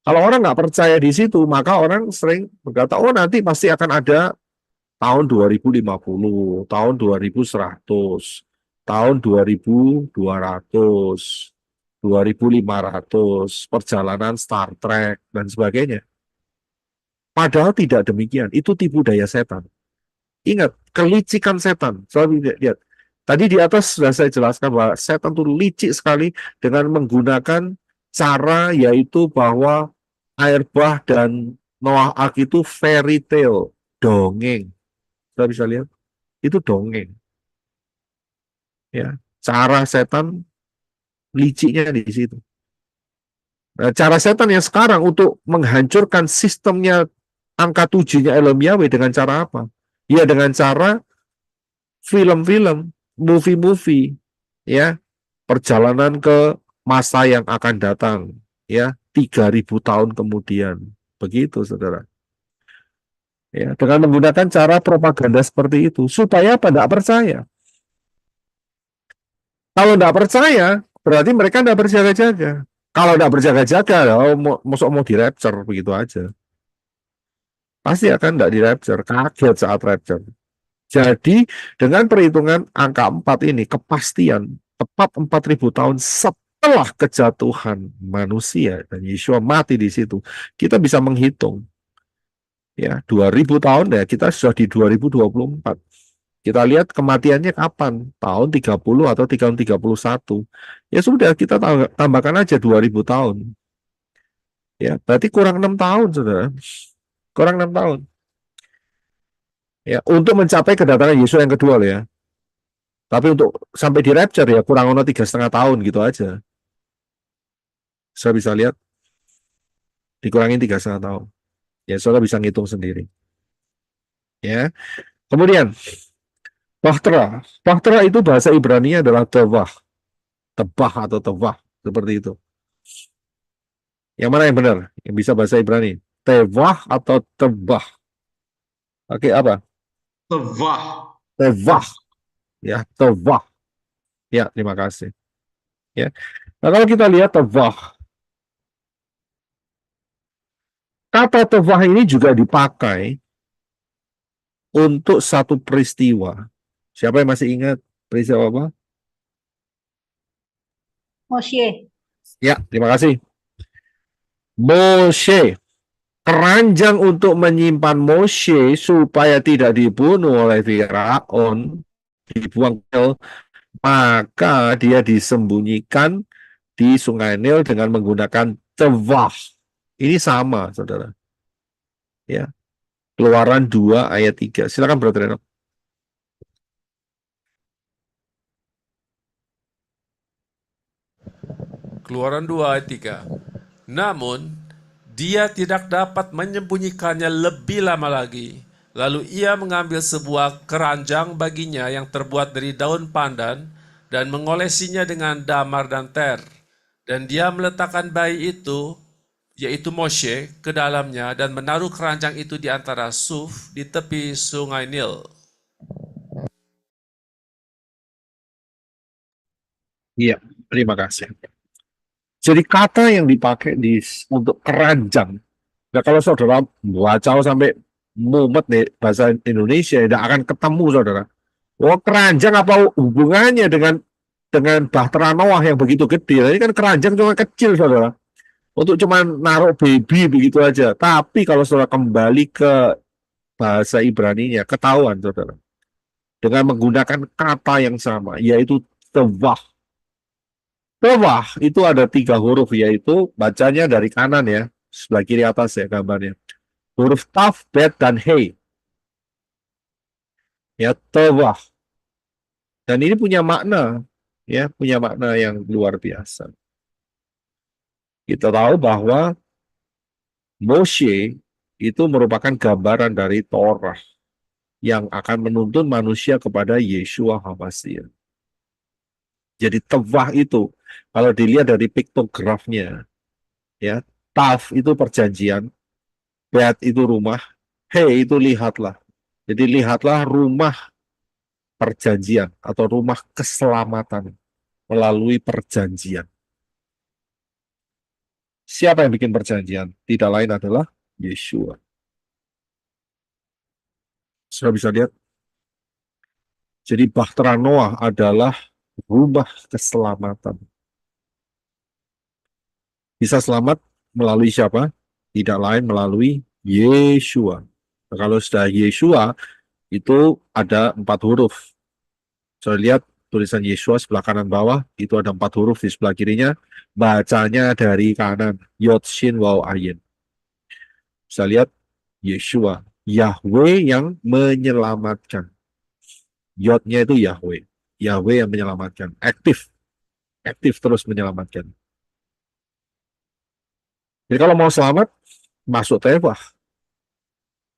Kalau orang nggak percaya di situ, maka orang sering berkata, oh nanti pasti akan ada tahun 2050, tahun 2100, tahun 2200, 2500, perjalanan Star Trek, dan sebagainya. Padahal tidak demikian, itu tipu daya setan. Ingat, kelicikan setan. Soalnya lihat, tadi di atas sudah saya jelaskan bahwa setan itu licik sekali dengan menggunakan cara yaitu bahwa air bah dan Noah Ark itu fairy tale, dongeng. Kita bisa lihat, itu dongeng. Ya, cara setan liciknya di situ. Nah, cara setan yang sekarang untuk menghancurkan sistemnya angka 7-nya Elohim Yahweh dengan cara apa? Ya dengan cara film-film, movie-movie, ya, perjalanan ke masa yang akan datang, ya, 3000 tahun kemudian. Begitu, Saudara. Ya, dengan menggunakan cara propaganda seperti itu supaya apa? Tidak percaya. Kalau tidak percaya, berarti mereka tidak berjaga-jaga. Kalau tidak berjaga-jaga, oh, mau di rapture begitu aja. Pasti akan tidak di rapture, kaget saat rapture. Jadi dengan perhitungan angka 4 ini, kepastian tepat 4000 tahun setelah kejatuhan manusia dan Yeshua mati di situ, kita bisa menghitung. Ya, 2000 tahun ya, kita sudah di 2024. Kita lihat kematiannya kapan? Tahun 30 atau tahun 31. Ya sudah, kita tambahkan aja 2000 tahun. Ya, berarti kurang 6 tahun, Saudara. Kurang 6 tahun. Ya, untuk mencapai kedatangan Yesus yang kedua loh ya. Tapi untuk sampai di rapture ya kurang 3,5 tahun gitu aja. Saya bisa lihat dikurangin 3,5 tahun. Ya, saudara bisa ngitung sendiri. Ya. Kemudian Bahtera. Bahtera itu bahasa Ibrani adalah tebah. Tebah atau tebah seperti itu. Yang mana yang benar? Yang bisa bahasa Ibrani? Tebah atau tebah? Oke, apa? Tebah. Tebah. Ya, tebah. Ya, terima kasih. Ya. Nah, kalau kita lihat tebah, kata tebah ini juga dipakai untuk satu peristiwa. Siapa yang masih ingat peristiwa apa? Moshe. Ya, terima kasih. Moshe. Keranjang untuk menyimpan Moshe supaya tidak dibunuh oleh Firaun, dibuang ke, maka dia disembunyikan di Sungai Nil dengan menggunakan tewah. Ini sama, saudara. Ya, Keluaran 2 ayat 3. Silakan, Brother Enoch. Keluaran 2 ayat 3. Namun, dia tidak dapat menyembunyikannya lebih lama lagi. Lalu ia mengambil sebuah keranjang baginya yang terbuat dari daun pandan dan mengolesinya dengan damar dan ter. Dan dia meletakkan bayi itu, yaitu Moshe, ke dalamnya dan menaruh keranjang itu di antara Suf di tepi sungai Nil. Iya, terima kasih. Jadi kata yang dipakai untuk keranjang, nah kalau saudara baca sampai mumet nih bahasa Indonesia, tidak akan ketemu saudara. Oh, keranjang apa hubungannya dengan bahtera Noah yang begitu gede? Ini kan keranjang cuma kecil saudara. Untuk cuma naruh baby begitu aja. Tapi kalau saudara kembali ke bahasa Ibraninya, ketahuan saudara. Dengan menggunakan kata yang sama, yaitu tewah. Tewah itu ada 3 huruf, yaitu bacanya dari kanan ya, sebelah kiri atas ya gambarnya. Huruf taf, bet, dan hei. Ya, tewah. Dan ini punya makna, ya, punya makna yang luar biasa. Kita tahu bahwa Moshe itu merupakan gambaran dari Torah yang akan menuntun manusia kepada Yeshua HaMashiach. Jadi tewah itu, kalau dilihat dari piktografnya, ya, taf itu perjanjian, bet itu rumah, hei itu lihatlah. Jadi lihatlah rumah perjanjian atau rumah keselamatan melalui perjanjian. Siapa yang bikin perjanjian? Tidak lain adalah Yeshua. Sudah bisa lihat? Jadi Bahtera Noah adalah rumah keselamatan. Bisa selamat melalui siapa? Tidak lain melalui Yeshua. Nah, kalau sudah Yeshua, itu ada 4 huruf. Saya lihat tulisan Yeshua sebelah kanan bawah, itu ada 4 huruf di sebelah kirinya. Bacanya dari kanan. Yod, Shin, Waw, Ayin. Bisa lihat Yeshua. Yahweh yang menyelamatkan. Yodnya itu Yahweh. Yahweh yang menyelamatkan. Aktif. Aktif terus menyelamatkan. Jadi kalau mau selamat, masuk Tevah.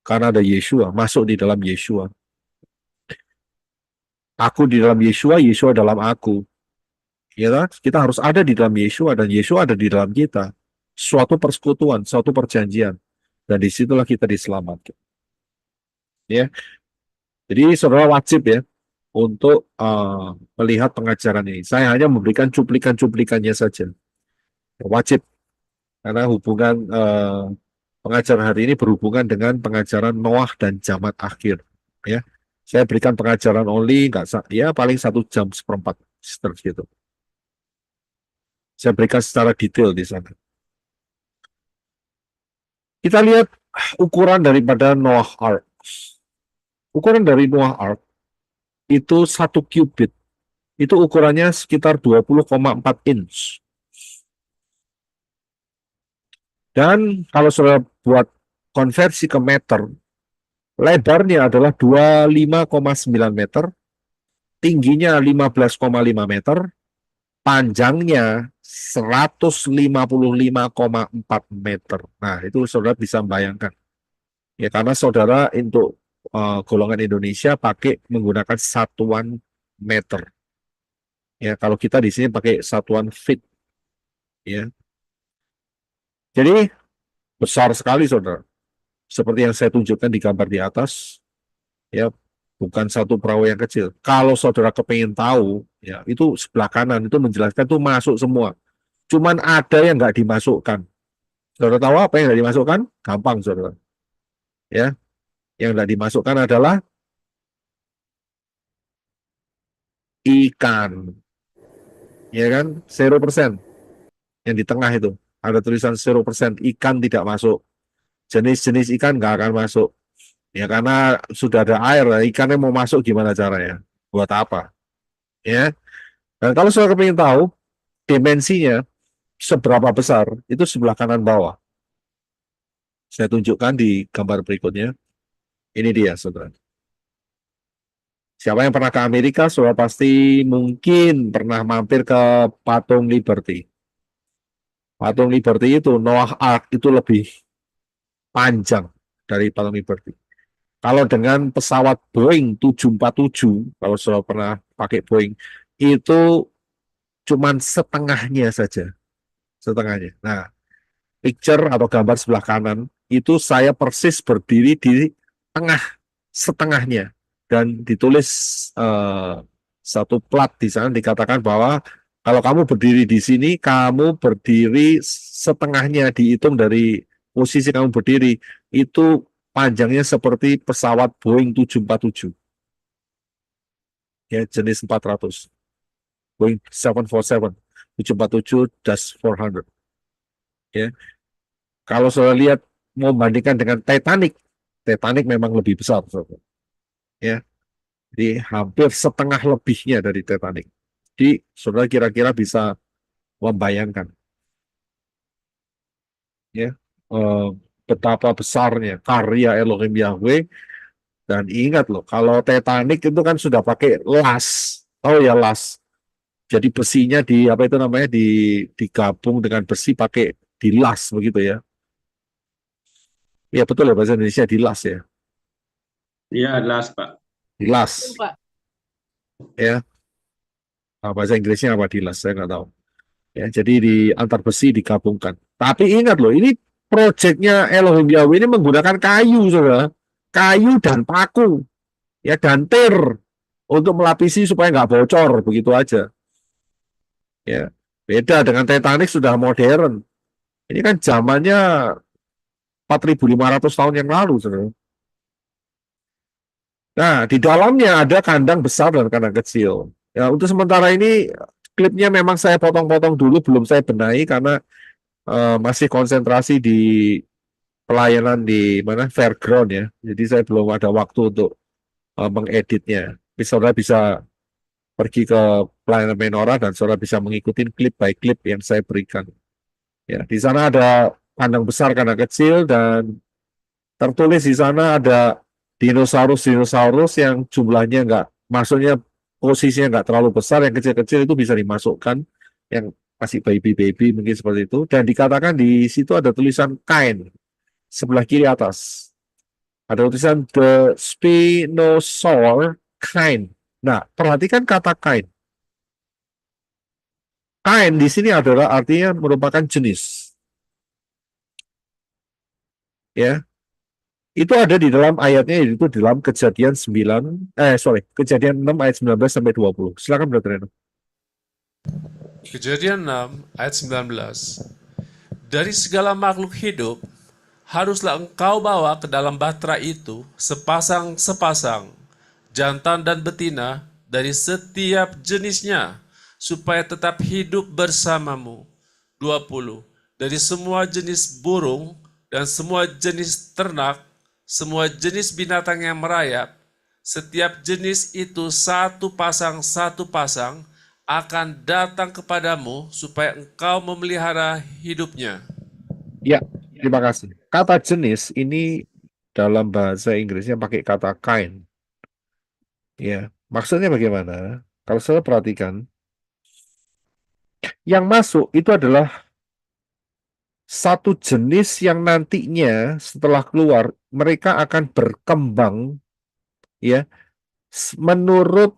Karena ada Yeshua. Masuk di dalam Yeshua. Aku di dalam Yeshua, Yeshua dalam aku. Ya kan? Kita harus ada di dalam Yeshua dan Yeshua ada di dalam kita. Suatu persekutuan, suatu perjanjian. Dan disitulah kita diselamatkan. Ya. Jadi saudara wajib ya untuk melihat pengajaran ini. Saya hanya memberikan cuplikan-cuplikannya saja. Wajib karena hubungan pengajaran hari ini berhubungan dengan pengajaran Noah dan zaman akhir. Ya, saya berikan pengajaran only ya paling 1 jam 1/4 gitu. Saya berikan secara detail di sana. Kita lihat ukuran daripada Noah Ark. Ukuran dari Noah Ark itu 1 cubit. Itu ukurannya sekitar 20,4 inch. Dan kalau sudah buat konversi ke meter, lebarnya adalah 25,9 meter, tingginya 15,5 meter, panjangnya 155,4 meter. Nah, itu saudara bisa membayangkan. Ya, karena saudara untuk golongan Indonesia pakai menggunakan satuan meter. Ya, kalau kita di sini pakai satuan feet. Ya. Jadi besar sekali saudara. Seperti yang saya tunjukkan di gambar di atas, ya bukan satu perahu yang kecil. Kalau saudara kepengen tahu, ya itu sebelah kanan itu menjelaskan itu masuk semua. Cuman ada yang nggak dimasukkan. Saudara tahu apa yang nggak dimasukkan? Gampang saudara. Ya, yang nggak dimasukkan adalah ikan. Ya kan? 0%. Yang di tengah itu ada tulisan 0%. Ikan tidak masuk. Jenis-jenis ikan nggak akan masuk. Ya karena sudah ada air, ikannya mau masuk gimana caranya? Buat apa? Ya. Dan kalau saudara ingin tahu dimensinya seberapa besar, itu sebelah kanan bawah. Saya tunjukkan di gambar berikutnya. Ini dia, saudara. Siapa yang pernah ke Amerika, saudara pasti mungkin pernah mampir ke Patung Liberty. Patung Liberty itu, Noah Ark itu lebih panjang dari Patung Liberty. Kalau dengan pesawat Boeing 747, kalau saudara pernah pakai Boeing, itu cuman setengahnya saja. Setengahnya. Nah, picture atau gambar sebelah kanan, itu saya persis berdiri di tengah, setengahnya. Dan ditulis satu plat di sana dikatakan bahwa kalau kamu berdiri di sini, kamu berdiri setengahnya dihitung dari posisi kamu berdiri, itu panjangnya seperti pesawat Boeing 747. Ya, jenis 400. Boeing 747, 747-400. Ya. Kalau saya lihat mau bandingkan dengan Titanic, Titanic memang lebih besar, saudara. Ya. Jadi hampir setengah lebihnya dari Titanic. Jadi saudara kira-kira bisa membayangkan. Ya. Betapa besarnya karya Elohim Yahweh. Dan ingat loh, kalau Titanic itu kan sudah pakai las. Oh ya, las. Jadi besinya di apa itu namanya digabung dengan besi pakai dilas begitu ya. Iya betul ya bahasa Indonesia dilas ya. Iya, las, Pak. Dilas Pak. ya. Nah, bahasa Inggrisnya apa dilas saya nggak tahu. Ya, jadi di antar besi digabungkan. Tapi ingat loh, ini proyeknya Elohim Yahweh ini menggunakan kayu, saudara. Kayu dan paku, ya dan tir untuk melapisi supaya nggak bocor begitu aja. Ya, beda dengan Titanic sudah modern. Ini kan zamannya 4.500 tahun yang lalu, saudara. Nah, di dalamnya ada kandang besar dan kandang kecil. Ya, untuk sementara ini klipnya memang saya potong-potong dulu, belum saya benahi karena masih konsentrasi di pelayanan di mana fairground ya. Jadi saya belum ada waktu untuk mengeditnya. Tapi saudara bisa pergi ke pelayanan Menora dan saudara bisa mengikuti klip by klip yang saya berikan. Ya, di sana ada kandang besar, kandang kecil, dan tertulis di sana ada dinosaurus yang jumlahnya enggak, maksudnya posisinya enggak terlalu besar, yang kecil-kecil itu bisa dimasukkan, yang masih baby-baby mungkin seperti itu, dan dikatakan di situ ada tulisan kain sebelah kiri atas. Ada tulisan the Spinosaur kind. Nah, perhatikan kata kain. Kain di sini adalah artinya merupakan jenis. Ya, itu ada di dalam ayatnya, yaitu dalam Kejadian 6 ayat 19 sampai 20. Silakan Brother Reno. Kejadian 6 ayat 19. Dari segala makhluk hidup, haruslah engkau bawa ke dalam batra itu sepasang-sepasang, jantan dan betina dari setiap jenisnya, supaya tetap hidup bersamamu. 20. Dari semua jenis burung dan semua jenis ternak, semua jenis binatang yang merayap, setiap jenis itu satu pasang akan datang kepadamu supaya engkau memelihara hidupnya. Ya, terima kasih. Kata jenis ini dalam bahasa Inggrisnya pakai kata kind. Ya, maksudnya bagaimana? Kalau saya perhatikan, yang masuk itu adalah satu jenis yang nantinya setelah keluar mereka akan berkembang ya menurut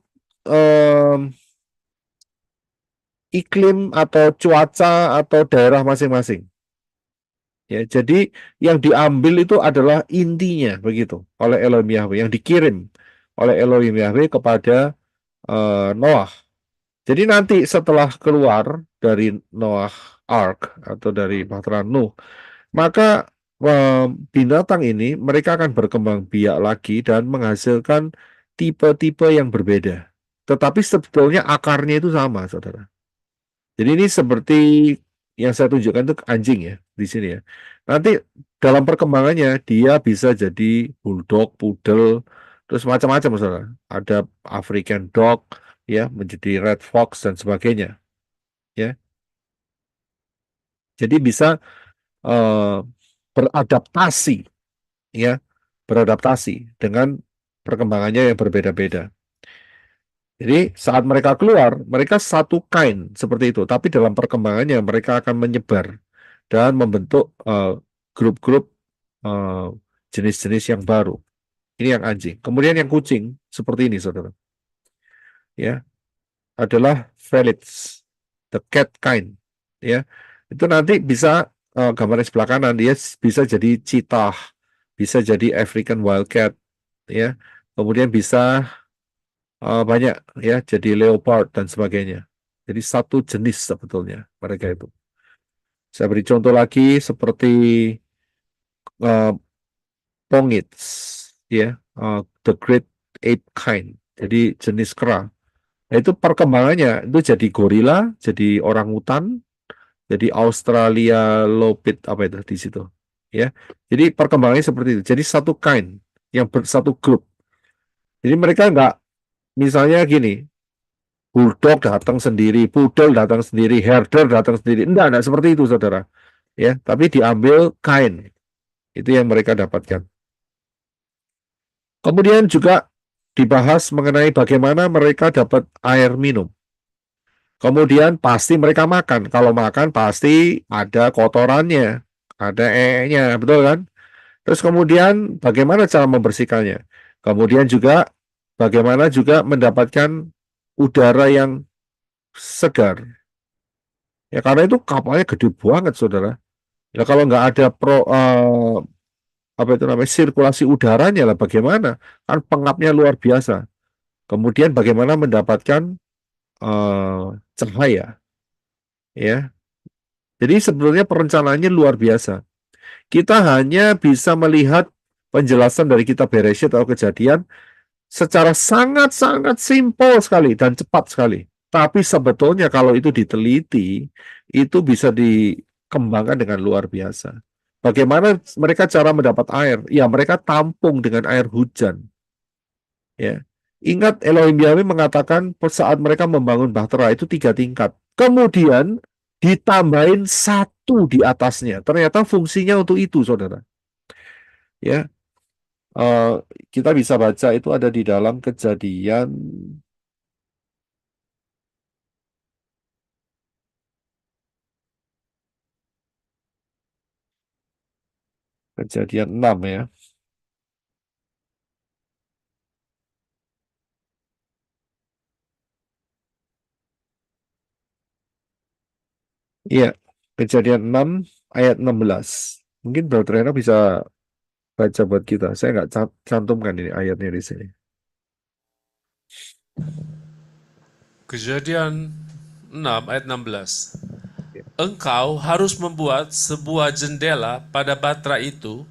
iklim atau cuaca atau daerah masing-masing. Ya, jadi yang diambil itu adalah intinya begitu oleh Elohim Yahweh, yang dikirim oleh Elohim Yahweh kepada Noah. Jadi nanti setelah keluar dari Noah Ark atau dari Bahtera Nuh, maka binatang ini mereka akan berkembang biak lagi dan menghasilkan tipe-tipe yang berbeda. Tetapi sebetulnya akarnya itu sama, saudara. Jadi ini seperti yang saya tunjukkan itu anjing ya di sini ya. Nanti dalam perkembangannya dia bisa jadi bulldog, poodle, terus macam-macam, saudara. Ada African dog, ya, menjadi red fox dan sebagainya. Ya, jadi bisa beradaptasi, ya, beradaptasi dengan perkembangannya yang berbeda-beda. Jadi saat mereka keluar, mereka satu kain seperti itu, tapi dalam perkembangannya mereka akan menyebar dan membentuk grup-grup jenis-jenis yang baru. Ini yang anjing. Kemudian yang kucing seperti ini, saudara. Ya, adalah felids, the cat kind. Ya, itu nanti bisa gambar di sebelah kanan, dia bisa jadi cheetah, bisa jadi African wildcat, ya. Kemudian bisa banyak ya, jadi leopard dan sebagainya. Jadi satu jenis sebetulnya mereka itu. Saya beri contoh lagi seperti pongits, ya, the great ape kind. Jadi jenis kera. Nah, itu perkembangannya itu jadi gorila, jadi orangutan, jadi Australopithecus apa itu di situ, ya. Jadi perkembangannya seperti itu. Jadi satu kind yang satu grup. Jadi mereka enggak, misalnya gini, bulldog datang sendiri, poodle datang sendiri, herder datang sendiri. Enggak seperti itu, saudara. Ya, tapi diambil kain. Itu yang mereka dapatkan. Kemudian juga dibahas mengenai bagaimana mereka dapat air minum. Kemudian pasti mereka makan. Kalau makan pasti ada kotorannya, ada nya, betul kan? Terus kemudian bagaimana cara membersihkannya? Kemudian juga bagaimana juga mendapatkan udara yang segar. Ya karena itu kapalnya gede banget, saudara. Ya kalau nggak ada apa itu namanya sirkulasi udaranya lah bagaimana? Kan pengapnya luar biasa. Kemudian bagaimana mendapatkan cahaya, ya. Jadi sebenarnya perencanaannya luar biasa. Kita hanya bisa melihat penjelasan dari kitab Bereshit atau Kejadian secara sangat-sangat simpel sekali dan cepat sekali. Tapi sebetulnya kalau itu diteliti, itu bisa dikembangkan dengan luar biasa. Bagaimana mereka cara mendapat air? Ya, mereka tampung dengan air hujan. Ya. Ingat Elohim Yahweh mengatakan saat mereka membangun bahtera itu 3 tingkat. Kemudian ditambahin 1 di atasnya. Ternyata fungsinya untuk itu, saudara. Ya, kita bisa baca itu ada di dalam Kejadian Kejadian 6 ya. Iya, Kejadian 6 ayat 16. Mungkin Brother Reno bisa baca buat kita. Saya nggak cantumkan ini ayatnya di sini. Kejadian 6 ayat 16. Engkau harus membuat sebuah jendela pada batra itu,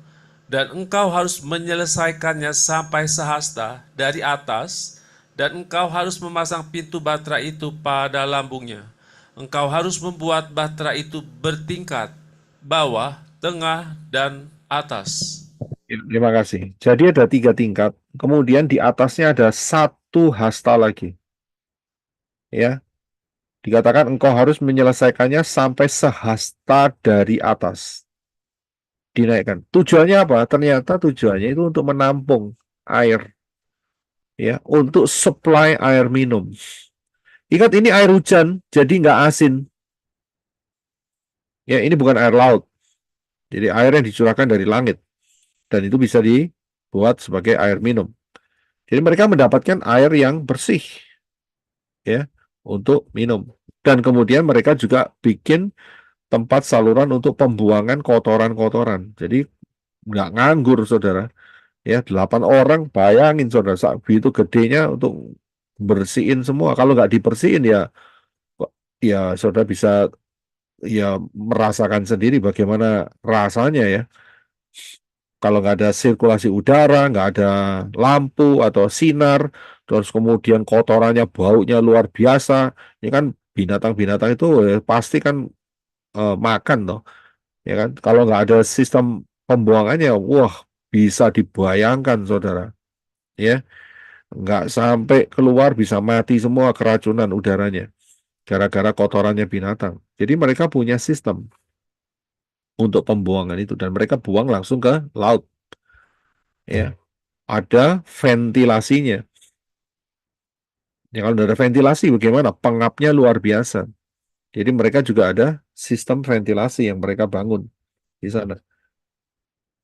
dan engkau harus menyelesaikannya sampai sehasta dari atas, dan engkau harus memasang pintu batra itu pada lambungnya. Engkau harus membuat batra itu bertingkat, bawah, tengah, dan atas. Terima kasih. Jadi ada 3 tingkat. Kemudian di atasnya ada 1 hasta lagi. Ya, dikatakan engkau harus menyelesaikannya sampai sehasta dari atas. Dinaikkan. Tujuannya apa? Ternyata tujuannya itu untuk menampung air. Ya, untuk supply air minum. Ingat ini air hujan, jadi nggak asin. Ya, ini bukan air laut. Jadi air yang dicurahkan dari langit. Dan itu bisa dibuat sebagai air minum. Jadi mereka mendapatkan air yang bersih. Ya, untuk minum. Dan kemudian mereka juga bikin tempat saluran untuk pembuangan kotoran-kotoran. Jadi nggak nganggur, saudara. Ya, 8 orang, bayangin saudara, begitu gedenya untuk bersihin semua. Kalau nggak dibersihin ya saudara bisa ya merasakan sendiri bagaimana rasanya ya. Kalau nggak ada sirkulasi udara, nggak ada lampu atau sinar, terus kemudian kotorannya baunya luar biasa, ini kan binatang-binatang itu pasti kan makan toh, ya kan? Kalau nggak ada sistem pembuangannya, wah bisa dibayangkan saudara, ya nggak sampai keluar bisa mati semua keracunan udaranya gara-gara kotorannya binatang. Jadi mereka punya sistem untuk pembuangan itu dan mereka buang langsung ke laut. Ya, ada ventilasinya. Ya kalau ada ventilasi bagaimana? Pengapnya luar biasa. Jadi mereka juga ada sistem ventilasi yang mereka bangun di sana.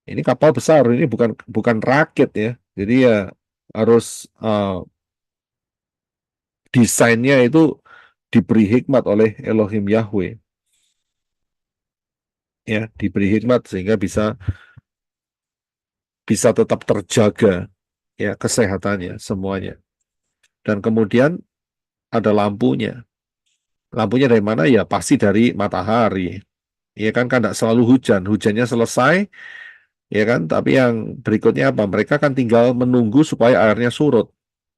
Ini kapal besar, ini bukan rakit ya. Jadi ya harus desainnya itu diberi hikmat oleh Elohim Yahweh. Ya, diberi hikmat sehingga bisa tetap terjaga ya kesehatannya semuanya. Dan kemudian ada lampunya. Lampunya dari mana? Ya pasti dari matahari. Ya kan tidak selalu hujan. Hujannya selesai, ya kan? Tapi yang berikutnya apa? Mereka kan tinggal menunggu supaya airnya surut.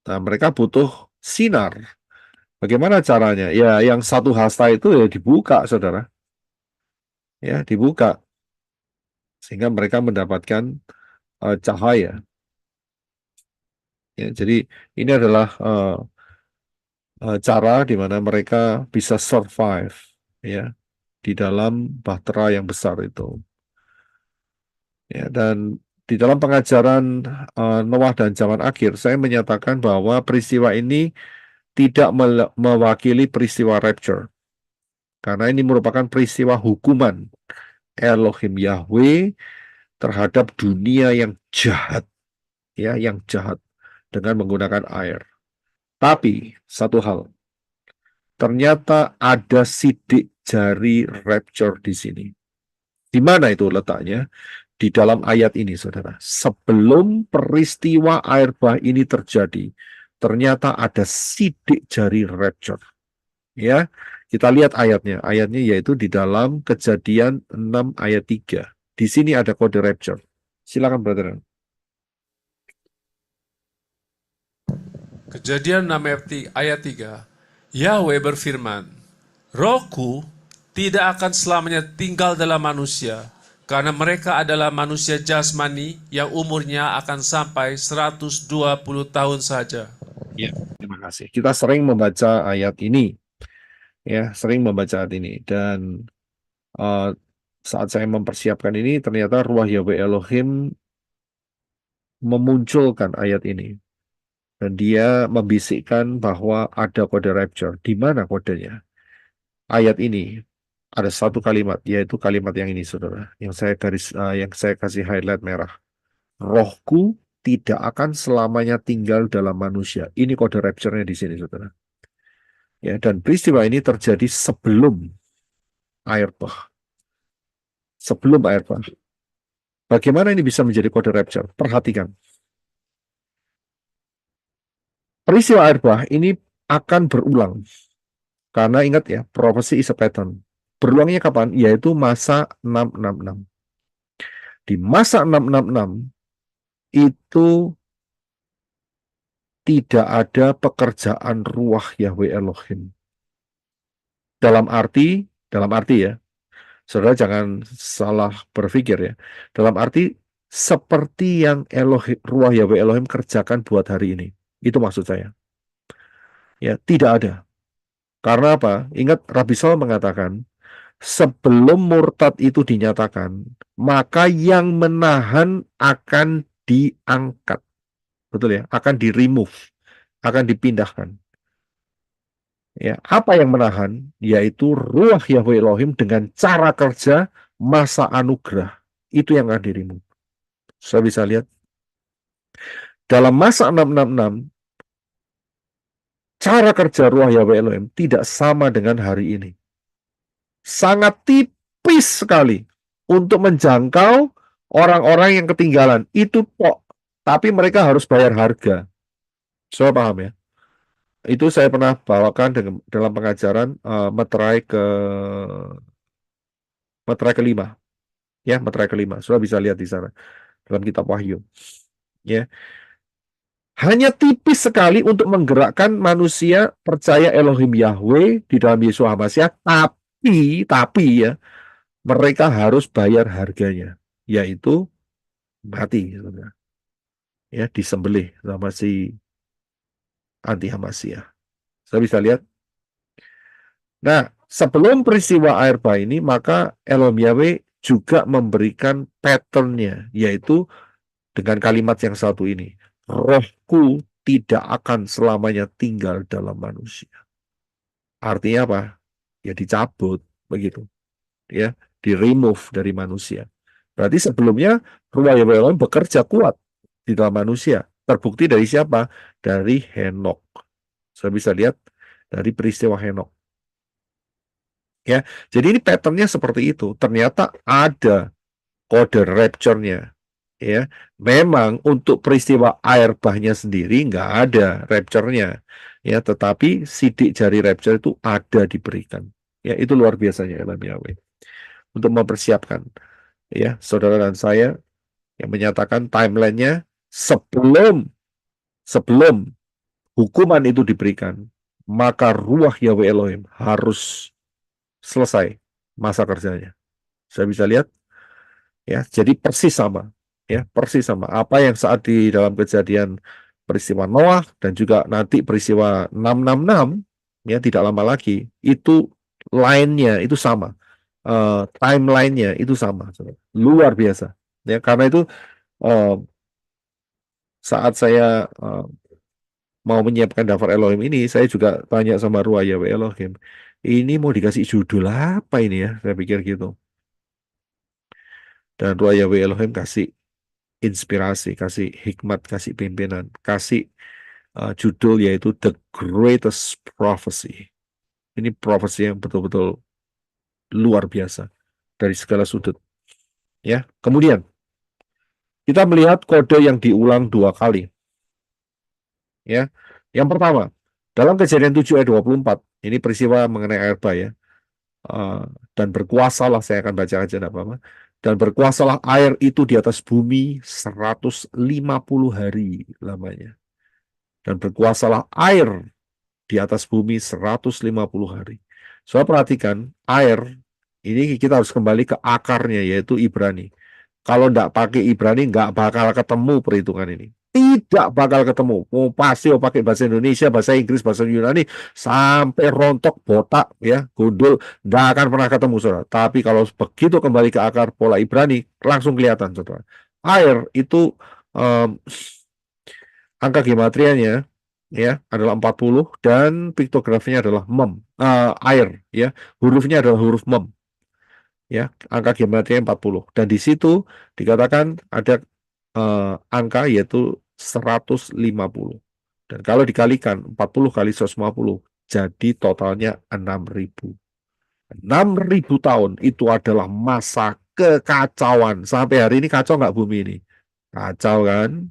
Nah, mereka butuh sinar. Bagaimana caranya? Ya, yang 1 hasta itu ya dibuka, saudara. Ya, dibuka sehingga mereka mendapatkan cahaya. Ya, jadi ini adalah cara di mana mereka bisa survive, ya, di dalam bahtera yang besar itu. Ya, dan di dalam pengajaran Noah dan zaman akhir, saya menyatakan bahwa peristiwa ini tidak mewakili peristiwa rapture. Karena ini merupakan peristiwa hukuman Elohim Yahweh terhadap dunia yang jahat, ya, yang jahat dengan menggunakan air. Tapi satu hal, ternyata ada sidik jari rapture di sini. Di mana itu letaknya? Di dalam ayat ini, saudara. Sebelum peristiwa air bah ini terjadi, ternyata ada sidik jari rapture. Ya, Kita lihat ayatnya. Ayatnya yaitu di dalam Kejadian 6 ayat 3. Di sini ada kode rapture. Silakan, brother. Kejadian 6 ayat 3. Yahweh berfirman, Rohku tidak akan selamanya tinggal dalam manusia, karena mereka adalah manusia jasmani yang umurnya akan sampai 120 tahun saja. Ya, terima kasih. Kita sering membaca ayat ini, ya, sering membaca ayat ini. Dan saat saya mempersiapkan ini, ternyata Ruach Yahweh Elohim memunculkan ayat ini. Dan dia membisikkan bahwa ada kode rapture. Di mana kodenya? Ayat ini ada satu kalimat, yaitu kalimat yang ini, saudara, yang saya kasih highlight merah. Rohku tidak akan selamanya tinggal dalam manusia. Ini kode rapture-nya di sini, saudara. Ya, dan peristiwa ini terjadi sebelum air bah. Sebelum air bah. Bagaimana ini bisa menjadi kode rapture? Perhatikan. Peristiwa air bah ini akan berulang. Karena ingat ya, prophecy is a pattern. Berulangnya kapan? Yaitu masa 666. Di masa 666 itu tidak ada pekerjaan Ruach Yahweh Elohim. Dalam arti ya, saudara jangan salah berpikir ya. Dalam arti seperti yang Ruach Yahweh Elohim kerjakan buat hari ini. Itu maksud saya. Ya, tidak ada. Karena apa? Ingat Rabbi Saul mengatakan, sebelum murtad itu dinyatakan, maka yang menahan akan diangkat. Betul ya? Akan di-remove, akan dipindahkan. Ya, apa yang menahan? Yaitu Ruach Yahweh Elohim dengan cara kerja masa anugerah. Itu yang akan di-remove. Saya bisa lihat. Dalam masa 666, cara kerja Ruach Yahweh Elohim tidak sama dengan hari ini. Sangat tipis sekali untuk menjangkau orang-orang yang ketinggalan. Itu kok, tapi mereka harus bayar harga. Saya paham ya. Itu saya pernah bawakan dalam pengajaran meterai kelima. Ya, meterai kelima. Sudah bisa lihat di sana dalam kitab Wahyu. Ya. Hanya tipis sekali untuk menggerakkan manusia percaya Elohim Yahweh di dalam Yesus HaMasyiah, tapi ya mereka harus bayar harganya, yaitu mati, ya, disembelih sama si anti HaMasyiah. Saya bisa lihat. Nah, sebelum peristiwa air bah ini, maka Elohim Yahweh juga memberikan pattern-nya, yaitu dengan kalimat yang satu ini. Rohku tidak akan selamanya tinggal dalam manusia. Artinya apa? Ya dicabut, begitu. Ya, di-remove dari manusia. Berarti sebelumnya Ruach Yahweh Elohim bekerja kuat di dalam manusia. Terbukti dari siapa? Dari Henok. Saya bisa lihat dari peristiwa Henok. Ya, jadi ini patternnya seperti itu. Ternyata ada kode rapture-nya. Ya, memang untuk peristiwa air bahnya sendiri nggak ada rapture-nya. Ya, tetapi sidik jari rapture itu ada diberikan. Ya, itu luar biasanya Elohim Yahweh. Untuk mempersiapkan ya saudara dan saya yang menyatakan timeline-nya sebelum hukuman itu diberikan, maka Ruach Yahweh Elohim harus selesai masa kerjanya. Saya bisa lihat ya, jadi persis sama ya, persis sama apa yang saat di dalam kejadian peristiwa Noah dan juga nanti peristiwa 666 ya, tidak lama lagi itu line-nya itu sama. Timeline-nya itu sama, luar biasa ya. Karena itu saat saya mau menyiapkan daftar Elohim ini, saya juga tanya sama Ruach Yahweh Elohim, ini mau dikasih judul apa ini ya, saya pikir gitu. Dan Ruach Yahweh Elohim kasih inspirasi, kasih hikmat, kasih pimpinan, kasih judul yaitu The Greatest Prophecy. Ini prophecy yang betul-betul luar biasa dari segala sudut. Ya, kemudian kita melihat kode yang diulang 2 kali. Ya, yang pertama, Dalam Kejadian 7 ayat 24, ini peristiwa mengenai air bah ya. Dan berkuasalah, saya akan baca aja enggak apa-apa. Dan berkuasalah air itu di atas bumi 150 hari lamanya. Dan berkuasalah air di atas bumi 150 hari. Soal perhatikan, air ini kita harus kembali ke akarnya, yaitu Ibrani. Kalau nggak pakai Ibrani, nggak bakal ketemu perhitungan ini. Tidak bakal ketemu. Mau pasti mau pakai bahasa Indonesia, bahasa Inggris, bahasa Yunani, sampai rontok, botak, ya, gundul, nggak akan pernah ketemu, saudara. Tapi kalau begitu kembali ke akar pola Ibrani, langsung kelihatan, saudara. Air itu angka gematrianya ya adalah 40 dan piktografinya adalah mem, air ya, hurufnya adalah huruf mem ya, angka gematrianya 40 dan di situ dikatakan ada angka yaitu 150 dan kalau dikalikan 40 kali 150 jadi totalnya 6.000 tahun. Itu adalah masa kekacauan. Sampai hari ini kacau nggak bumi ini? Kacau kan?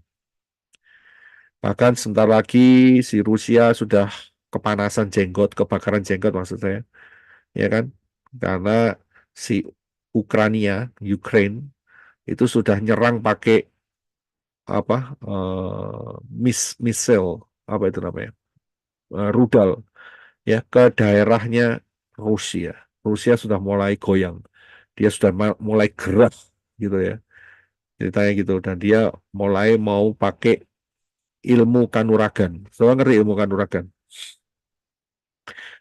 Bahkan sebentar lagi si Rusia sudah kepanasan jenggot, kebakaran jenggot maksud saya, ya kan? Karena si Ukraine itu sudah nyerang pakai apa? Missile apa itu namanya? Rudal ya ke daerahnya Rusia. Rusia sudah mulai goyang, dia sudah mulai gerak gitu ya, ceritanya gitu, dan dia mulai mau pakai ilmu kanuragan. Soalnya ngerti ilmu kanuragan.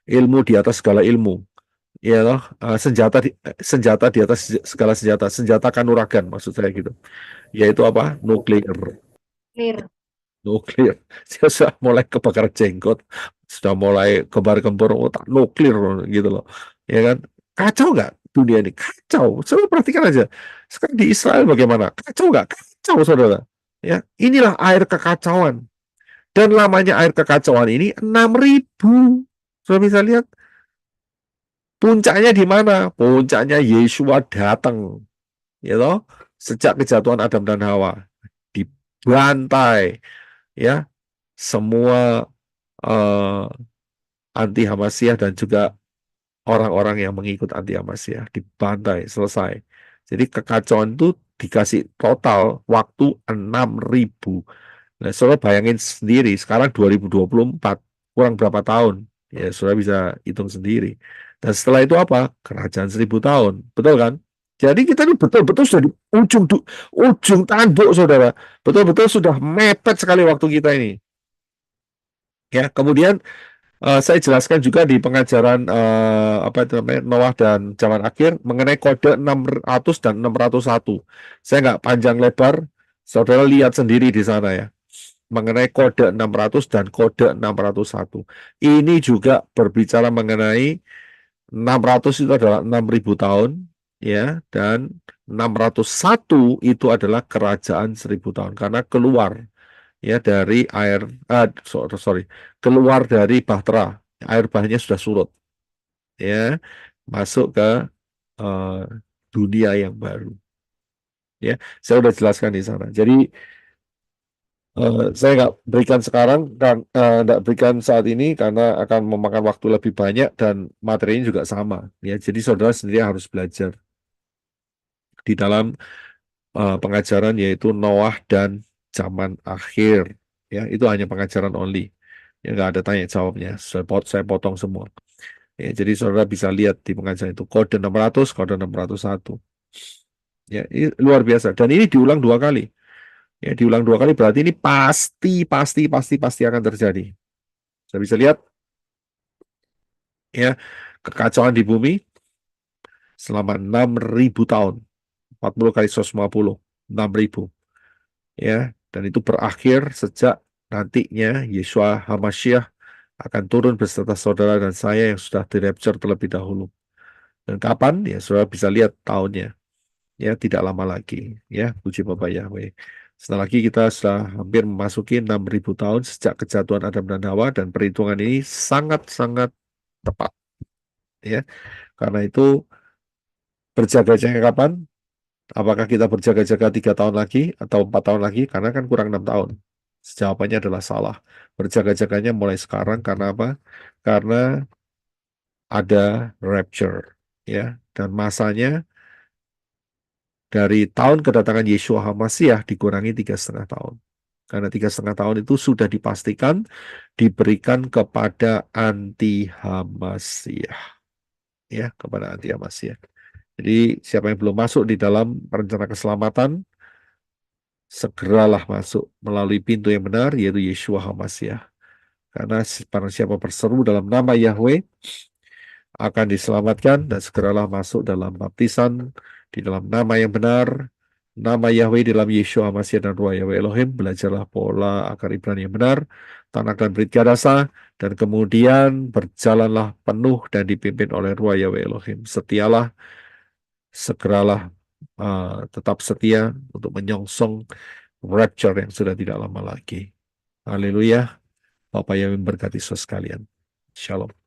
Ilmu di atas segala ilmu. Ya loh, senjata di atas segala senjata. Senjata kanuragan maksud saya gitu. Yaitu apa? Nuklir. Clear. Nuklir. Dia sudah mulai kebakar jenggot. Sudah mulai kembar-kembor otak nuklir gitu loh. Ya kan? Kacau nggak dunia ini? Kacau. Coba perhatikan aja. Sekarang di Israel bagaimana? Kacau nggak? Kacau, saudara. Ya, inilah air kekacauan. Dan lamanya air kekacauan ini 6.000. Sudah bisa lihat puncaknya di mana? Puncaknya Yesua datang, ya toh, sejak kejatuhan Adam dan Hawa, dibantai, ya, semua anti Hamasiah dan juga orang-orang yang mengikut anti Hamasiah dibantai, selesai. Jadi kekacauan itu dikasih total waktu 6.000. Nah, saudara bayangin sendiri, sekarang 2024, kurang berapa tahun? Ya, saudara bisa hitung sendiri. Dan setelah itu apa? Kerajaan 1.000 tahun. Betul kan? Jadi kita ini betul-betul sudah di ujung tanduk, saudara. Betul-betul sudah mepet sekali waktu kita ini. Ya, kemudian saya jelaskan juga di pengajaran apa itu namanya, Noah dan zaman akhir mengenai kode 600 dan 601. Saya nggak panjang lebar, saudara lihat sendiri di sana ya, mengenai kode 600 dan kode 601. Ini juga berbicara mengenai 600 itu adalah 6.000 tahun ya, dan 601 itu adalah kerajaan 1.000 tahun karena keluar ya dari air keluar dari bahtera, air bahnya sudah surut ya, masuk ke dunia yang baru ya. Saya sudah jelaskan di sana. Jadi saya nggak berikan sekarang dan nggak berikan saat ini karena akan memakan waktu lebih banyak dan materinya juga sama ya. Jadi saudara sendiri harus belajar di dalam pengajaran yaitu Noah dan zaman akhir ya. Itu hanya pengajaran only ya, nggak ada tanya jawabnya. Saya potong semua ya. Jadi saudara bisa lihat di pengajaran itu kode 600, kode 601 ya. Ini luar biasa dan ini diulang 2 kali. Ya, diulang 2 kali berarti ini pasti akan terjadi. Saya bisa lihat ya, kekacauan di bumi selama 6.000 tahun. 40 kali 150, 6.000. Ya, dan itu berakhir sejak nantinya Yesua HaMasyiah akan turun beserta saudara dan saya yang sudah di-rapture terlebih dahulu. Dan kapan? Ya, saudara bisa lihat tahunnya. Ya, tidak lama lagi. Ya, puji Bapak Yahweh. Setelah lagi kita sudah hampir memasuki 6.000 tahun sejak kejatuhan Adam dan Hawa dan perhitungan ini sangat-sangat tepat. Ya, karena itu berjaga-jaga kapan? Apakah kita berjaga-jaga 3 tahun lagi atau 4 tahun lagi? Karena kan kurang 6 tahun. Jawabannya adalah salah. Berjaga-jaganya mulai sekarang karena apa? Karena ada rapture, ya, dan masanya dari tahun kedatangan Yeshua HaMasiah dikurangi 3,5 tahun. Karena 3,5 tahun itu sudah dipastikan diberikan kepada anti Hamasiah, ya, kepada anti Hamasiah. Jadi siapa yang belum masuk di dalam rencana keselamatan, segeralah masuk melalui pintu yang benar, yaitu Yeshua HaMasiah. Karena barang siapa berseru dalam nama Yahweh akan diselamatkan, dan segeralah masuk dalam baptisan di dalam nama yang benar, nama Yahweh dalam Yeshua HaMasiah dan Ruah Yahweh Elohim. Belajarlah pola akar Ibrani yang benar, Tanakh dan Brit Gadasa, dan kemudian berjalanlah penuh dan dipimpin oleh Ruah Yahweh Elohim. Setialah, segeralah tetap setia untuk menyongsong rapture yang sudah tidak lama lagi. Haleluya. Bapak yang memberkati saudara sekalian. Shalom.